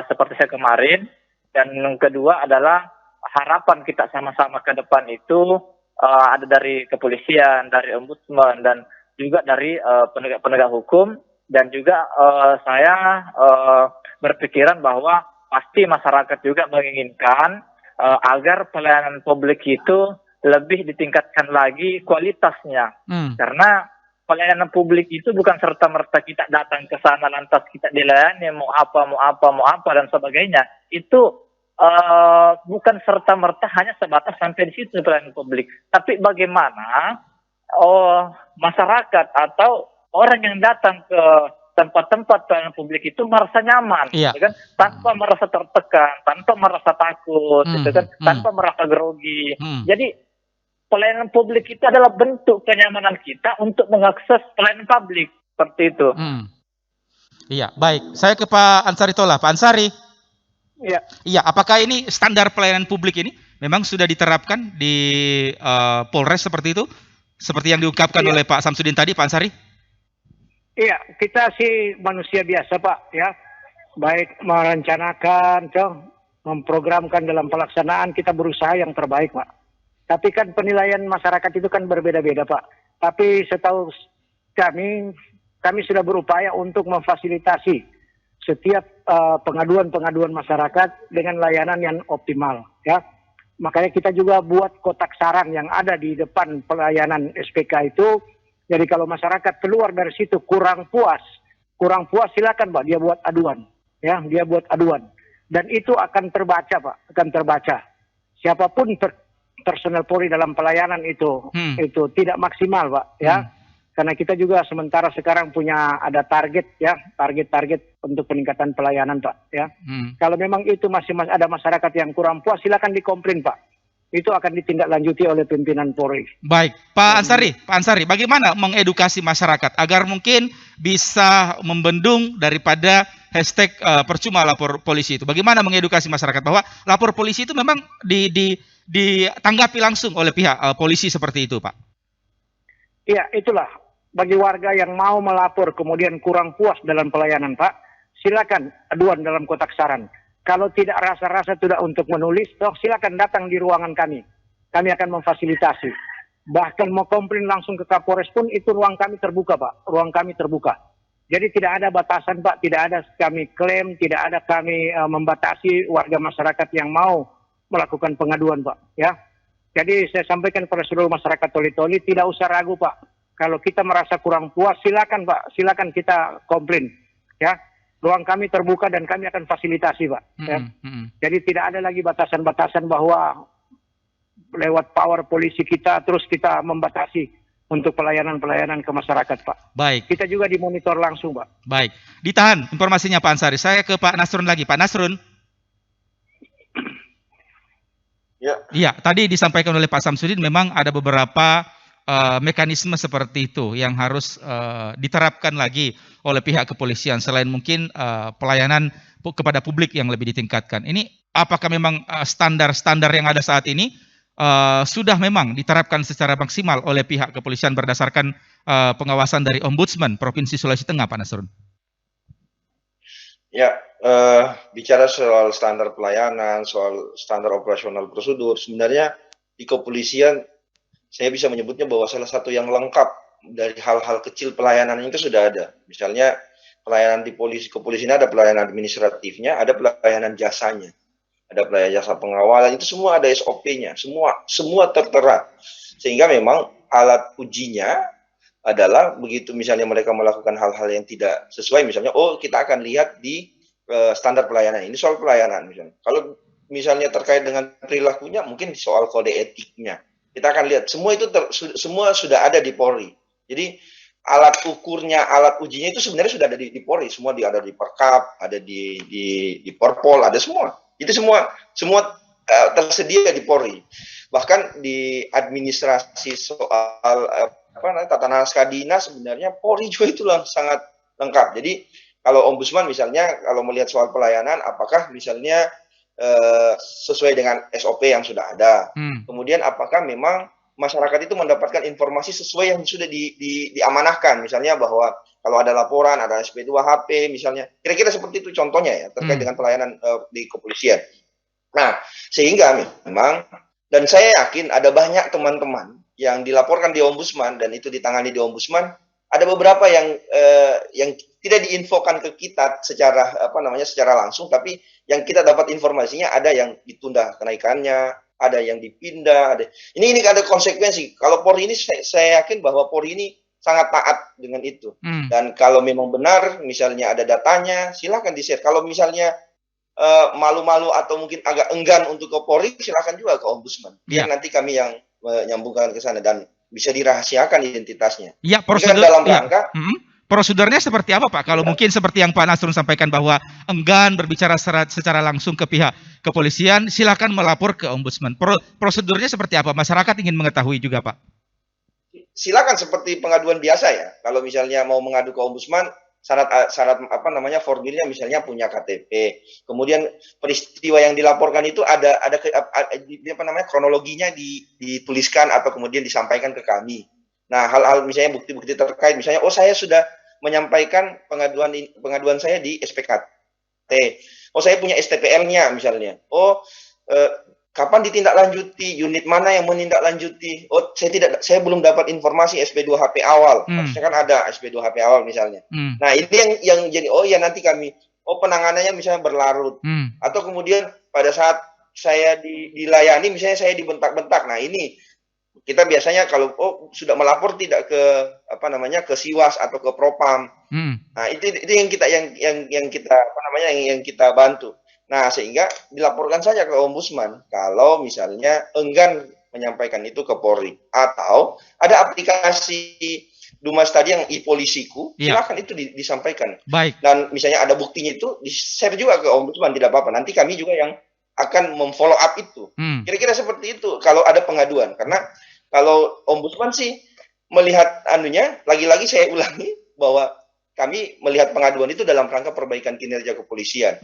seperti saya kemarin. Dan yang kedua adalah harapan kita sama-sama ke depan itu ada dari kepolisian, dari Ombudsman, dan juga dari penegak hukum. Dan juga saya berpikiran bahwa pasti masyarakat juga menginginkan agar pelayanan publik itu lebih ditingkatkan lagi kualitasnya. Karena pelayanan publik itu bukan serta-merta kita datang ke sana lantas kita dilayani mau apa dan sebagainya. Itu bukan serta-merta hanya sebatas sampai di situ pelayanan publik. Tapi bagaimana masyarakat atau orang yang datang ke tempat-tempat pelayanan publik itu merasa nyaman, gitu kan? Tanpa merasa tertekan, tanpa merasa takut, gitu kan? Tanpa merasa grogi. Jadi pelayanan publik itu adalah bentuk kenyamanan kita untuk mengakses pelayanan publik, seperti itu. Iya, baik. Saya ke Pak Ansari Tola. Pak Ansari. Iya, apakah ini standar pelayanan publik ini memang sudah diterapkan di Polres seperti itu? Seperti yang diungkapkan oleh Pak Samsudin tadi, Pak Ansari? Iya, kita sih manusia biasa, Pak, ya. Baik merencanakan, memprogramkan dalam pelaksanaan, kita berusaha yang terbaik, Pak. Tapi kan penilaian masyarakat itu kan berbeda-beda, Pak. Tapi setahu kami sudah berupaya untuk memfasilitasi setiap pengaduan-pengaduan masyarakat dengan layanan yang optimal, ya. Makanya kita juga buat kotak saran yang ada di depan pelayanan SPK itu. Jadi kalau masyarakat keluar dari situ kurang puas silakan, Pak, dia buat aduan, ya, dia buat aduan. Dan itu akan terbaca, Pak, akan terbaca. Siapapun personel Polri dalam pelayanan itu tidak maksimal, Pak, ya. Karena kita juga sementara sekarang punya ada target, ya, target untuk peningkatan pelayanan, Pak, ya. Kalau memang itu masih ada masyarakat yang kurang puas, silakan dikomplain, Pak. Itu akan ditindaklanjuti oleh pimpinan Polri. Baik, Pak Ansari, bagaimana mengedukasi masyarakat agar mungkin bisa membendung daripada hashtag percuma lapor polisi itu? Bagaimana mengedukasi masyarakat bahwa lapor polisi itu memang ditanggapi langsung oleh pihak polisi seperti itu, Pak? Iya, itulah. Bagi warga yang mau melapor kemudian kurang puas dalam pelayanan, Pak, silakan aduan dalam kotak saran. Kalau tidak rasa-rasa tidak untuk menulis, silakan datang di ruangan kami. Kami akan memfasilitasi. Bahkan mau komplain langsung ke Kapolres pun itu ruang kami terbuka, Pak. Ruang kami terbuka. Jadi tidak ada batasan, Pak. Tidak ada kami klaim, tidak ada kami membatasi warga masyarakat yang mau melakukan pengaduan, Pak. Ya. Jadi saya sampaikan pada seluruh masyarakat Toli-Toli, tidak usah ragu, Pak. Kalau kita merasa kurang puas, silakan, Pak. Silakan kita komplain. Ya. Ruang kami terbuka dan kami akan fasilitasi, Pak. Ya. Jadi tidak ada lagi batasan-batasan bahwa lewat power polisi kita terus kita membatasi untuk pelayanan-pelayanan ke masyarakat, Pak. Baik. Kita juga dimonitor langsung, Pak. Baik. Ditahan informasinya, Pak Ansari. Saya ke Pak Nasrun lagi. Pak Nasrun. Ya, tadi disampaikan oleh Pak Samsudin memang ada beberapa mekanisme seperti itu yang harus diterapkan lagi oleh pihak kepolisian selain mungkin pelayanan kepada publik yang lebih ditingkatkan. Ini apakah memang standar-standar yang ada saat ini sudah memang diterapkan secara maksimal oleh pihak kepolisian berdasarkan pengawasan dari Ombudsman Provinsi Sulawesi Tengah, Pak Nasrun? Ya, bicara soal standar pelayanan, soal standar operasional prosedur, sebenarnya di kepolisian saya bisa menyebutnya bahwa salah satu yang lengkap dari hal-hal kecil pelayanan itu sudah ada. Misalnya pelayanan di kepolisian ada pelayanan administratifnya, ada pelayanan jasanya, ada pelayanan jasa pengawalan, itu semua ada SOP-nya, semua tertera. Sehingga memang alat ujinya adalah begitu misalnya mereka melakukan hal-hal yang tidak sesuai, misalnya kita akan lihat di standar pelayanan, ini soal pelayanan misalnya. Kalau misalnya terkait dengan perilakunya, mungkin soal kode etiknya. Kita akan lihat semua itu semua sudah ada di Polri. Jadi alat ukurnya, alat ujinya itu sebenarnya sudah ada di Polri, semua ada di Perkap, ada di Porpol, ada semua. Itu semua tersedia di Polri. Bahkan di administrasi soal tata naskah dinas sebenarnya Polri juga itu sangat lengkap. Jadi kalau ombudsman misalnya kalau melihat soal pelayanan, apakah misalnya sesuai dengan SOP yang sudah ada. Kemudian apakah memang masyarakat itu mendapatkan informasi sesuai yang sudah diamanahkan, misalnya bahwa kalau ada laporan, ada SP2HP misalnya, kira-kira seperti itu contohnya ya, terkait dengan pelayanan di kepolisian. Nah, sehingga memang, dan saya yakin ada banyak teman-teman yang dilaporkan di ombudsman dan itu ditangani di ombudsman, ada beberapa yang tidak diinfokan ke kita secara secara langsung, tapi yang kita dapat informasinya ada yang ditunda kenaikannya, ada yang dipindah, ada. Ini ada konsekuensi. Kalau Polri ini saya yakin bahwa Polri ini sangat taat dengan itu. Dan kalau memang benar, misalnya ada datanya, silakan di-share. Kalau misalnya malu-malu atau mungkin agak enggan untuk ke Polri, silakan juga ke Ombudsman. Biar nanti kami yang menyambungkan ke sana dan bisa dirahasiakan identitasnya. Ya, prosedur dalam rangka. Prosedurnya seperti apa, Pak? Kalau mungkin seperti yang Pak Nasrun sampaikan bahwa enggan berbicara secara langsung ke pihak kepolisian, silakan melapor ke Ombudsman. Prosedurnya seperti apa? Masyarakat ingin mengetahui juga, Pak. Silakan seperti pengaduan biasa ya. Kalau misalnya mau mengadu ke Ombudsman, syarat formilnya misalnya punya KTP. Kemudian peristiwa yang dilaporkan itu ada kronologinya dituliskan atau kemudian disampaikan ke kami. Nah, hal-hal misalnya bukti-bukti terkait, misalnya, saya sudah menyampaikan pengaduan saya di SPKT. Saya punya STPL-nya misalnya. Kapan ditindaklanjuti? Unit mana yang menindaklanjuti? Saya belum dapat informasi SP2HP awal. Maksudnya kan ada SP2HP awal misalnya. Nah, ini yang jadi nanti kami penanganannya misalnya berlarut. Atau kemudian pada saat saya dilayani misalnya saya dibentak-bentak. Nah, ini kita biasanya kalau sudah melapor tidak ke ke Siwas atau ke Propam. Nah, itu yang kita bantu. Nah, sehingga dilaporkan saja ke Ombudsman kalau misalnya enggan menyampaikan itu ke Polri atau ada aplikasi Dumas tadi yang e-polisiku, silakan itu disampaikan. Baik. Dan misalnya ada buktinya itu di-share juga ke Ombudsman, tidak apa-apa. Nanti kami juga yang akan memfollow up itu. Kira-kira seperti itu kalau ada pengaduan. Karena kalau Ombudsman sih melihat lagi-lagi saya ulangi bahwa kami melihat pengaduan itu dalam rangka perbaikan kinerja kepolisian.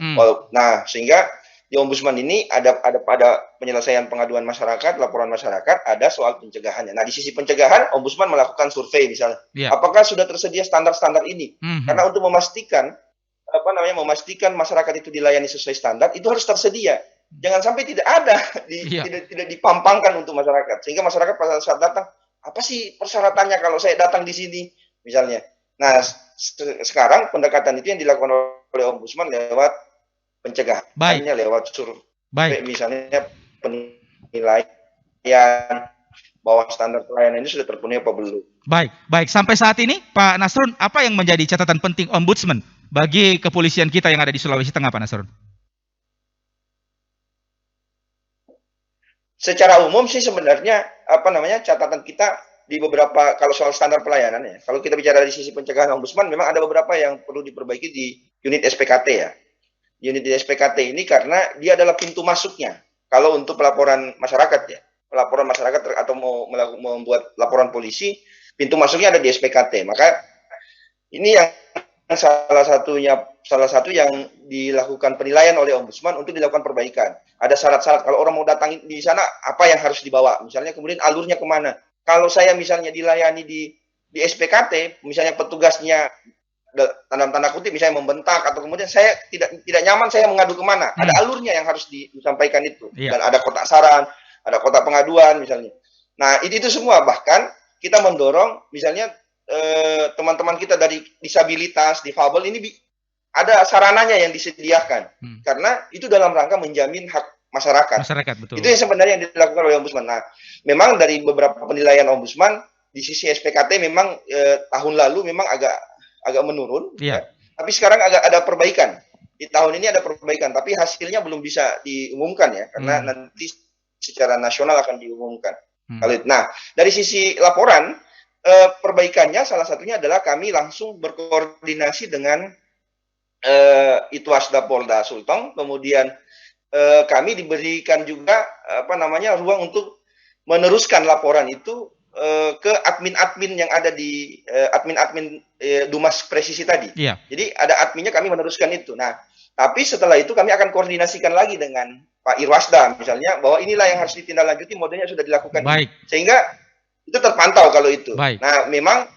Nah, sehingga di Ombudsman ini ada penyelesaian pengaduan masyarakat, laporan masyarakat, ada soal pencegahannya. Nah, di sisi pencegahan, Ombudsman melakukan survei misalnya. Apakah sudah tersedia standar-standar ini? Karena untuk memastikan masyarakat itu dilayani sesuai standar, itu harus tersedia. Jangan sampai tidak ada, tidak dipampangkan untuk masyarakat. Sehingga masyarakat pada saat datang, apa sih persyaratannya kalau saya datang di sini misalnya. Nah, sekarang pendekatan itu yang dilakukan oleh Ombudsman lewat pencegahan, lewat survei, misalnya penilaian bahwa standar pelayanan ini sudah terpenuhi apa belum. Baik. Sampai saat ini, Pak Nasrun, apa yang menjadi catatan penting Ombudsman bagi kepolisian kita yang ada di Sulawesi Tengah, Pak Nasrun? Secara umum sih sebenarnya catatan kita di beberapa, kalau soal standar pelayanan ya, kalau kita bicara di sisi pencegahan Ombudsman, memang ada beberapa yang perlu diperbaiki di unit SPKT ya. Unit di SPKT ini karena dia adalah pintu masuknya. Kalau untuk pelaporan masyarakat ya, pelaporan masyarakat atau mau membuat laporan polisi, pintu masuknya ada di SPKT. Maka ini yang salah satu yang dilakukan penilaian oleh Ombudsman untuk dilakukan perbaikan. Ada syarat-syarat kalau orang mau datang di sana apa yang harus dibawa, misalnya kemudian alurnya kemana. Kalau saya misalnya dilayani di SPKT, misalnya petugasnya dalam tanda kutip misalnya membentak atau kemudian saya tidak nyaman, saya mengadu kemana? Ada alurnya yang harus disampaikan itu. Dan ada kotak saran, ada kotak pengaduan misalnya. Nah, itu semua bahkan kita mendorong misalnya teman-teman kita dari disabilitas, difabel ini ada sarananya yang disediakan. Karena itu dalam rangka menjamin hak masyarakat, betul. Itu yang sebenarnya yang dilakukan oleh Ombudsman. Nah, memang dari beberapa penilaian Ombudsman di sisi SPKT memang tahun lalu memang agak menurun, ya. Tapi sekarang agak ada perbaikan. Di tahun ini ada perbaikan, tapi hasilnya belum bisa diumumkan ya, karena nanti secara nasional akan diumumkan. Nah, dari sisi laporan perbaikannya salah satunya adalah kami langsung berkoordinasi dengan Itwasda Polda Sulteng, kemudian kami diberikan juga ruang untuk meneruskan laporan itu ke admin-admin yang ada di admin-admin Dumas Presisi tadi. Iya. Jadi ada adminnya, kami meneruskan itu. Nah, tapi setelah itu kami akan koordinasikan lagi dengan Pak Irwasda misalnya, bahwa inilah yang harus ditindaklanjuti, modelnya sudah dilakukan. Baik. Sehingga itu terpantau kalau itu. Baik. Nah, memang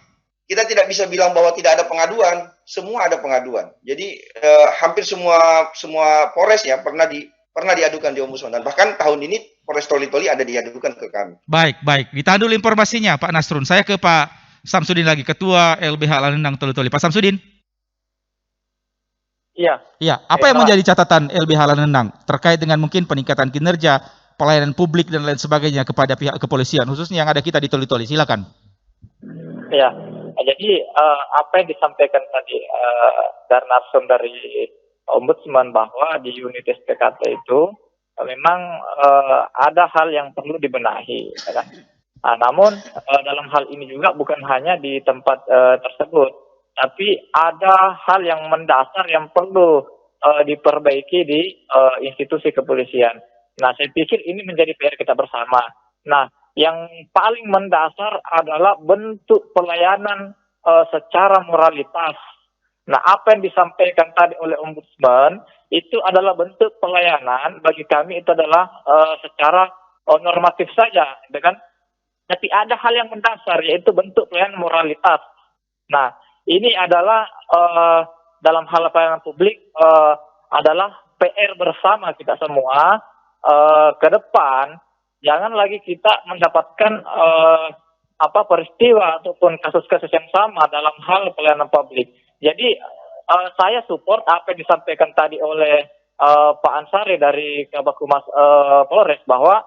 kita tidak bisa bilang bahwa tidak ada pengaduan, semua ada pengaduan. Jadi hampir semua Polres ya pernah diadukan di Ombudsman, dan bahkan tahun ini Polres Toli-Toli ada diadukan ke kami. Baik. Ditahan dulu informasinya Pak Nasrun. Saya ke Pak Samsudin lagi, Ketua LBH Lanenang Toli-Toli. Pak Samsudin. Iya. Apa yang menjadi catatan LBH Lanenang terkait dengan mungkin peningkatan kinerja, pelayanan publik dan lain sebagainya kepada pihak kepolisian, khususnya yang ada kita di Toli-Toli? Silakan. Iya. Jadi apa yang disampaikan tadi dari narsum dari Ombudsman bahwa di unit SPKT itu memang ada hal yang perlu dibenahi, ya kan? Nah, namun dalam hal ini juga bukan hanya di tempat tersebut, tapi ada hal yang mendasar yang perlu diperbaiki di institusi kepolisian. Nah, saya pikir ini menjadi PR kita bersama. Nah, yang paling mendasar adalah bentuk pelayanan secara moralitas. Nah, apa yang disampaikan tadi oleh Ombudsman itu adalah bentuk pelayanan bagi kami, itu adalah secara normatif saja, gitu kan? Tapi ada hal yang mendasar, yaitu bentuk pelayanan moralitas. Nah, ini adalah dalam hal pelayanan publik adalah PR bersama kita semua ke depan. Jangan lagi kita mendapatkan peristiwa ataupun kasus-kasus yang sama dalam hal pelayanan publik. Jadi saya support apa yang disampaikan tadi oleh Pak Ansari dari Kabak Humas Polres, bahwa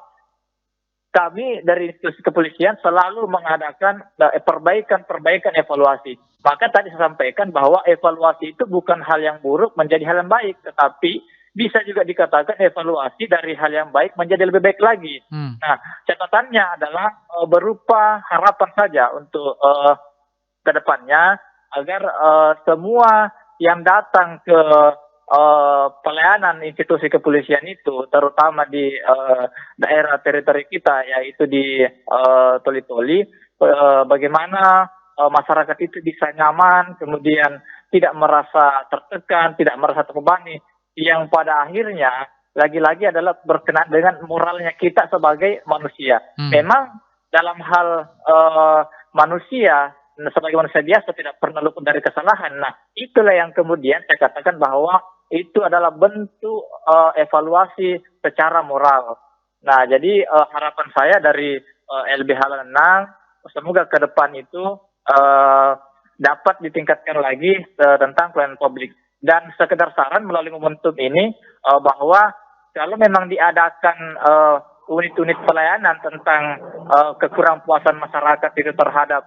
kami dari institusi kepolisian selalu mengadakan perbaikan evaluasi. Maka tadi saya sampaikan bahwa evaluasi itu bukan hal yang buruk menjadi hal yang baik, tetapi bisa juga dikatakan evaluasi dari hal yang baik menjadi lebih baik lagi. Nah, catatannya adalah berupa harapan saja untuk ke depannya, agar semua yang datang ke pelayanan institusi kepolisian itu, terutama di daerah teritori kita, yaitu di Toli-Toli, bagaimana masyarakat itu bisa nyaman, kemudian tidak merasa tertekan, tidak merasa terbebani, yang pada akhirnya lagi-lagi adalah berkenaan dengan moralnya kita sebagai manusia. Memang dalam hal manusia, sebagai manusia biasa tidak pernah luput dari kesalahan. Nah, itulah yang kemudian saya katakan bahwa itu adalah bentuk evaluasi secara moral. Nah, jadi harapan saya dari LBH Lanenang, semoga ke depan itu dapat ditingkatkan lagi tentang pelayanan publik. Dan sekedar saran melalui momentum ini, bahwa kalau memang diadakan unit-unit pelayanan tentang kekurangpuasan masyarakat itu terhadap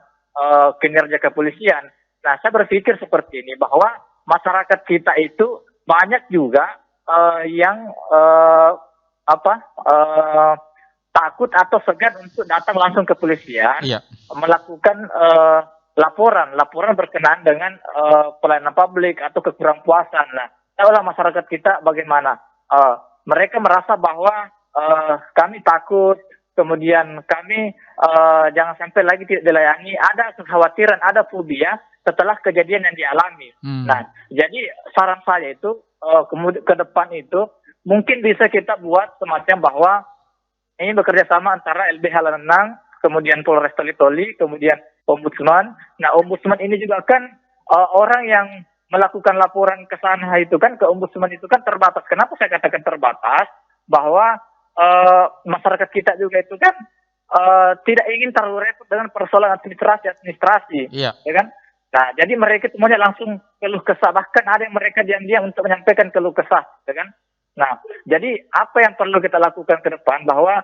kinerja kepolisian, nah saya berpikir seperti ini, bahwa masyarakat kita itu banyak juga yang takut atau segan untuk datang langsung ke kepolisian, melakukan laporan berkenaan dengan pelayanan publik atau kekurangpuasan. Nah, tahulah masyarakat kita bagaimana. Mereka merasa bahwa kami takut, kemudian kami jangan sampai lagi tidak dilayani, ada kekhawatiran, ada fobia setelah kejadian yang dialami. Nah, jadi saran saya itu kemudian ke depan itu mungkin bisa kita buat semacam bahwa ini bekerja sama antara LBH Lanenang, kemudian Polres Toli-Toli, kemudian Ombudsman. Nah, Ombudsman ini juga kan orang yang melakukan laporan ke sana itu kan, ke Ombudsman itu kan terbatas. Kenapa saya katakan terbatas? Bahwa masyarakat kita juga itu kan tidak ingin terlalu repot dengan persoalan administrasi, ya kan? Nah, jadi mereka semuanya langsung keluh kesah. Bahkan ada yang mereka diam-diam untuk menyampaikan keluh kesah, ya kan? Nah, jadi apa yang perlu kita lakukan ke depan, bahwa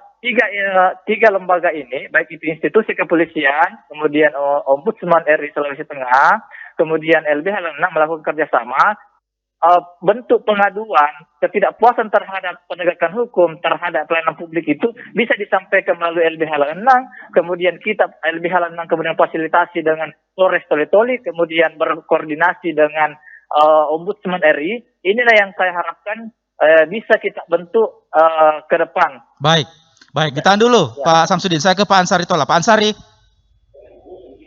tiga lembaga ini, baik itu institusi kepolisian, kemudian Ombudsman RI Sulawesi Tengah, kemudian LBH Lanenang melakukan kerjasama bentuk pengaduan ketidakpuasan terhadap penegakan hukum terhadap pelayanan publik itu bisa disampaikan melalui LBH Lanang, kemudian kita LBH Lanang kemudian fasilitasi dengan Polres Toli-Toli, kemudian berkoordinasi dengan Ombudsman RI. Inilah yang saya harapkan bisa kita bentuk ke depan. Baik, ditahan dulu Pak Samsudin. Saya ke Pak Ansari Tola. Pak Ansari.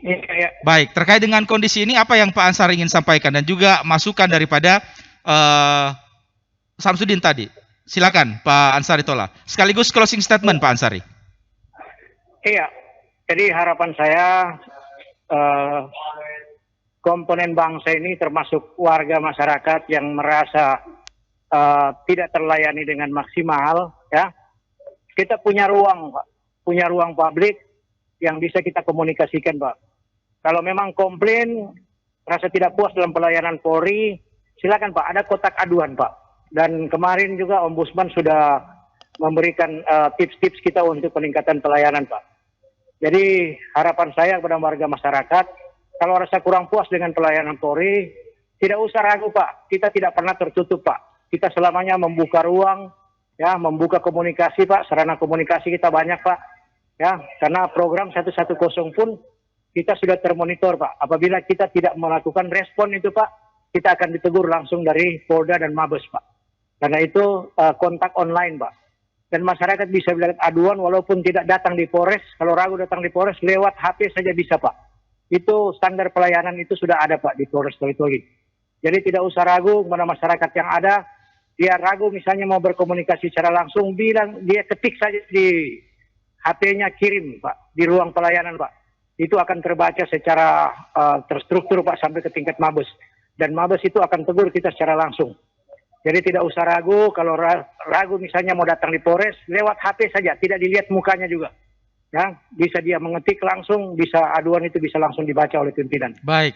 Ya. Baik, terkait dengan kondisi ini apa yang Pak Ansari ingin sampaikan dan juga masukan daripada Samsudin tadi. Silakan Pak Ansari Tola. Sekaligus closing statement Pak Ansari. Iya, jadi harapan saya komponen bangsa ini termasuk warga masyarakat yang merasa tidak terlayani dengan maksimal, ya. Kita punya ruang, Pak. Punya ruang publik yang bisa kita komunikasikan, Pak. Kalau memang komplain, rasa tidak puas dalam pelayanan Polri, silakan Pak, ada kotak aduan Pak. Dan kemarin juga Ombudsman sudah memberikan tips-tips kita untuk peningkatan pelayanan Pak. Jadi harapan saya kepada warga masyarakat, kalau rasa kurang puas dengan pelayanan Polri, tidak usah ragu Pak, kita tidak pernah tertutup Pak. Kita selamanya membuka ruang, ya, membuka komunikasi Pak, sarana komunikasi kita banyak Pak. Ya, karena program 110 pun kita sudah termonitor Pak. Apabila kita tidak melakukan respon itu Pak, kita akan ditegur langsung dari Polda dan Mabes Pak. Karena itu kontak online Pak. Dan masyarakat bisa melihat aduan walaupun tidak datang di Polres. Kalau ragu datang di Polres, lewat HP saja bisa Pak. Itu standar pelayanan itu sudah ada Pak di Polres Toli-Toli. Jadi tidak usah ragu kepada masyarakat yang ada. Dia ragu misalnya mau berkomunikasi secara langsung, bilang dia ketik saja di HP-nya, kirim Pak di ruang pelayanan Pak. Itu akan terbaca secara terstruktur Pak sampai ke tingkat Mabes. Dan Mabes itu akan tegur kita secara langsung. Jadi tidak usah ragu, kalau ragu misalnya mau datang di Polres, lewat HP saja, tidak dilihat mukanya juga. Ya, bisa dia mengetik langsung, bisa aduan itu bisa langsung dibaca oleh pimpinan. Baik.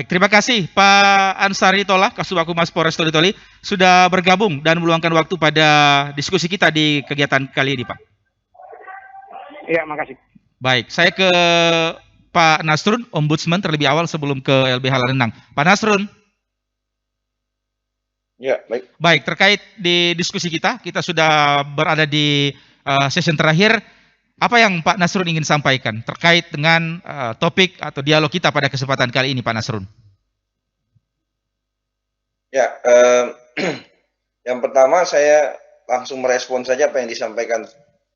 Terima kasih Pak Ansari Tola, Kasubag Humas Polres Toli-Toli, sudah bergabung dan meluangkan waktu pada diskusi kita di kegiatan kali ini Pak. Iya, makasih. Baik, saya ke Pak Nasrun, Ombudsman terlebih awal sebelum ke LBH Lanang. Pak Nasrun. Ya, baik. Baik, terkait di diskusi kita sudah berada di session terakhir. Apa yang Pak Nasrun ingin sampaikan terkait dengan topik atau dialog kita pada kesempatan kali ini, Pak Nasrun? Ya, yang pertama saya langsung merespon saja apa yang disampaikan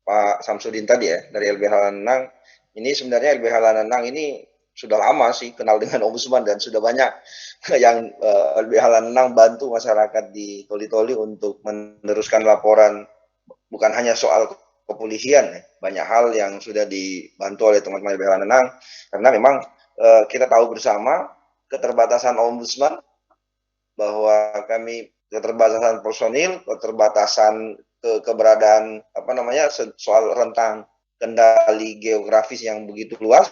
Pak Samsudin tadi ya, dari LBH Lanang. Ini sebenarnya LBH Lanang ini sudah lama sih kenal dengan Ombudsman dan sudah banyak yang LBH Lanang bantu masyarakat di Toli-Toli untuk meneruskan laporan, bukan hanya soal kepolisian ya, banyak hal yang sudah dibantu oleh teman-teman LBH Lanang, karena memang kita tahu bersama keterbatasan Ombudsman, bahwa kami keterbatasan personil, keterbatasan keberadaan soal rentang kendali geografis yang begitu luas.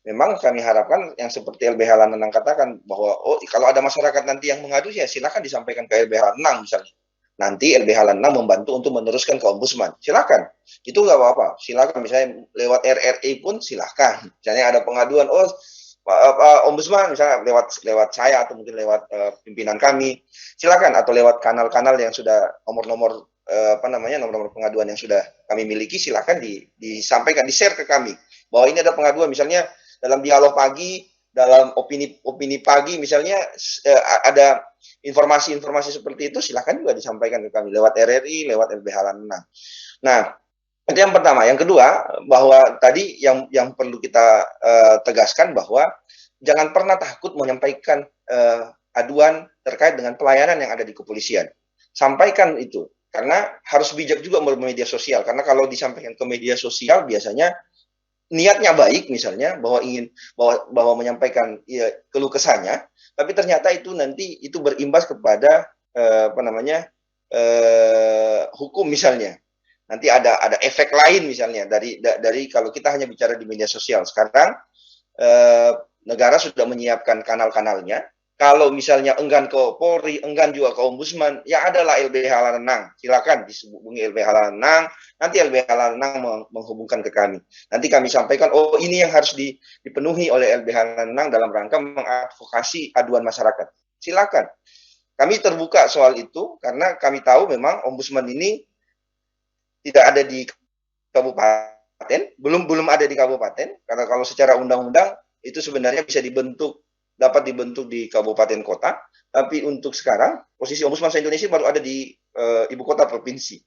Memang kami harapkan yang seperti LBH Lanang katakan bahwa kalau ada masyarakat nanti yang mengadu ya silakan disampaikan ke LBH Lanang misalnya. Nanti LBH Lanang membantu untuk meneruskan ke Ombudsman. Silakan. Itu nggak apa-apa. Silakan misalnya lewat RRI pun silakan. Misalnya ada pengaduan Ombudsman misalnya lewat saya atau mungkin lewat pimpinan kami. Silakan, atau lewat kanal-kanal yang sudah nomor-nomor pengaduan yang sudah kami miliki, silakan disampaikan, di-share ke kami bahwa ini ada pengaduan misalnya dalam dialog pagi, dalam opini pagi misalnya ada informasi-informasi seperti itu, silakan juga disampaikan ke kami lewat RRI, lewat LBH Lanang. Nah, itu yang pertama. Yang kedua, bahwa tadi yang perlu kita tegaskan bahwa jangan pernah takut menyampaikan aduan terkait dengan pelayanan yang ada di kepolisian. Sampaikan itu. Karena harus bijak juga media sosial. Karena kalau disampaikan ke media sosial biasanya niatnya baik misalnya bahwa menyampaikan keluh kesahnya, tapi ternyata itu nanti itu berimbas kepada hukum misalnya. Nanti ada efek lain misalnya dari kalau kita hanya bicara di media sosial. Sekarang negara sudah menyiapkan kanal-kanalnya. Kalau misalnya enggan ke Polri, enggan juga ke Ombudsman, ya adalah LBH Lanang. Silakan dihubungi LBH Lanang, nanti LBH Lanang menghubungkan ke kami. Nanti kami sampaikan, ini yang harus dipenuhi oleh LBH Lanang dalam rangka mengadvokasi aduan masyarakat. silakan. Kami terbuka soal itu karena kami tahu memang ombudsman ini tidak ada di kabupaten, belum ada di kabupaten, karena kalau secara undang-undang itu sebenarnya bisa dapat dibentuk di kabupaten kota, tapi untuk sekarang posisi ombudsman se-Indonesia baru ada di ibu kota provinsi,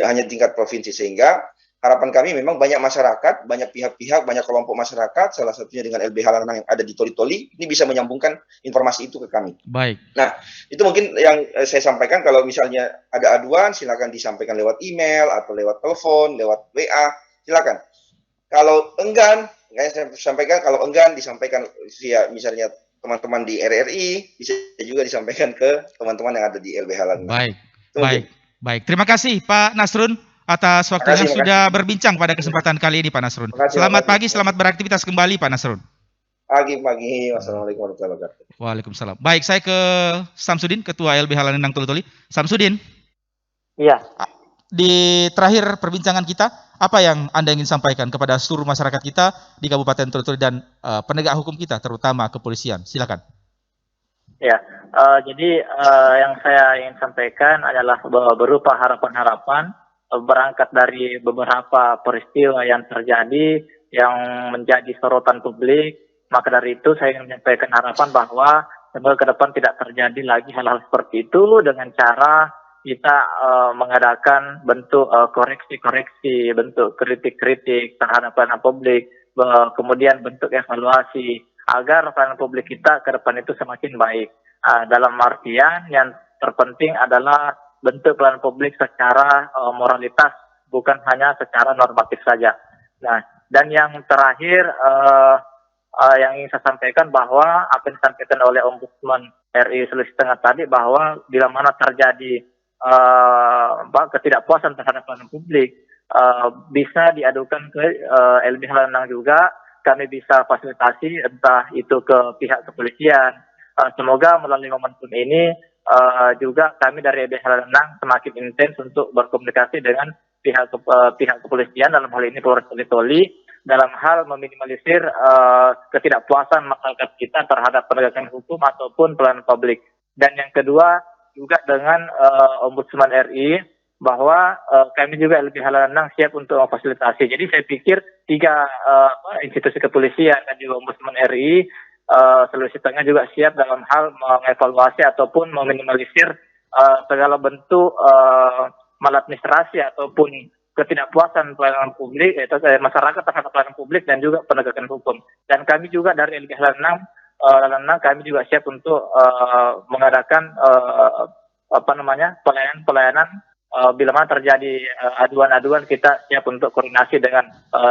hanya tingkat provinsi, sehingga harapan kami memang banyak masyarakat, banyak pihak-pihak, banyak kelompok masyarakat, salah satunya dengan LBH Lanang yang ada di Toli-Toli, ini bisa menyambungkan informasi itu ke kami. Baik. Nah, itu mungkin yang saya sampaikan. Kalau misalnya ada aduan, silakan disampaikan lewat email atau lewat telepon, lewat WA, silakan. Kalau enggan, saya sampaikan, kalau enggan disampaikan via misalnya teman-teman di RRI, bisa juga disampaikan ke teman-teman yang ada di LBH Lanang. Baik. Terima kasih Pak Nasrun atas waktunya sudah berbincang pada kesempatan kali ini Pak Nasrun. Selamat pagi, selamat beraktivitas kembali Pak Nasrun. Pagi. Wassalamualaikum warahmatullahi wabarakatuh. Waalaikumsalam. Baik, saya ke Samsudin, Ketua LBH Lanang Toli-Toli. Samsudin. Iya. Di terakhir perbincangan kita, apa yang Anda ingin sampaikan kepada seluruh masyarakat kita di Kabupaten Toli-Toli dan penegak hukum kita, terutama kepolisian? Silakan. Ya, jadi yang saya ingin sampaikan adalah bahwa berupa harapan-harapan berangkat dari beberapa peristiwa yang terjadi yang menjadi sorotan publik. Maka dari itu saya ingin menyampaikan harapan bahwa semoga ke depan tidak terjadi lagi hal-hal seperti itu dengan cara kita mengadakan bentuk koreksi-koreksi, bentuk kritik-kritik terhadap pelayanan publik, kemudian bentuk evaluasi agar pelayanan publik kita ke depan itu semakin baik. Dalam artian yang terpenting adalah bentuk pelayanan publik secara moralitas, bukan hanya secara normatif saja. Nah, dan yang terakhir yang ingin saya sampaikan bahwa apa yang disampaikan oleh Ombudsman RI Sulawesi Tengah tadi, bahwa bila mana terjadi ketidakpuasan terhadap pelayanan publik, bisa diadukan ke LBH Lanang juga. Kami bisa fasilitasi entah itu ke pihak kepolisian. Semoga melalui momentum ini juga kami dari LBH Lanang semakin intens untuk berkomunikasi dengan pihak kepolisian, dalam hal ini Polres Toli-Toli, dalam hal meminimalisir ketidakpuasan masyarakat kita terhadap penegakan hukum ataupun pelayanan publik. Dan yang kedua juga dengan Ombudsman RI, bahwa kami juga LBH Lanang siap untuk memfasilitasi. Jadi saya pikir tiga institusi kepolisian dan juga Ombudsman RI Sulawesi Tengah juga siap dalam hal mengevaluasi ataupun meminimalisir segala bentuk maladministrasi ataupun ketidakpuasan pelayanan publik, masyarakat terhadap pelayanan publik dan juga penegakan hukum. Dan kami juga dari LBH Lanang kami juga siap untuk mengadakan pelayanan bila mana terjadi aduan-aduan, kita siap untuk koordinasi dengan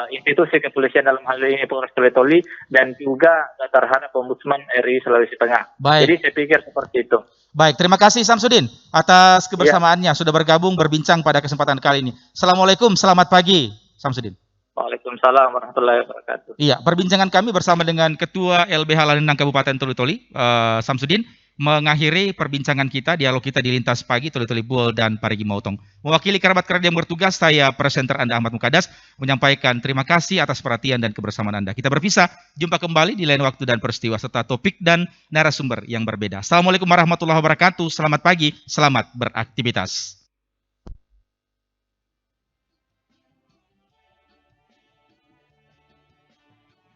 institusi kepolisian, dalam hal ini Polres Toli-Toli, dan juga terhadap Ombudsman RI Sulawesi Tengah. Baik. Jadi saya pikir seperti itu. Baik, terima kasih Samsudin atas kebersamaannya, sudah bergabung berbincang pada kesempatan kali ini. Assalamualaikum, selamat pagi Samsudin. Waalaikumsalam warahmatullahi wabarakatuh. Iya, perbincangan kami bersama dengan Ketua LBH Lanang Kabupaten Toli-Toli, Samsudin, mengakhiri perbincangan kita, dialog kita di Lintas Pagi Toli-Toli Buol dan Parigi Mautong. Mewakili kerabat kerja yang bertugas, saya presenter Anda Ahmad Mukadas menyampaikan terima kasih atas perhatian dan kebersamaan Anda. Kita berpisah, jumpa kembali di lain waktu dan peristiwa serta topik dan narasumber yang berbeda. Assalamualaikum warahmatullahi wabarakatuh. Selamat pagi, selamat beraktivitas.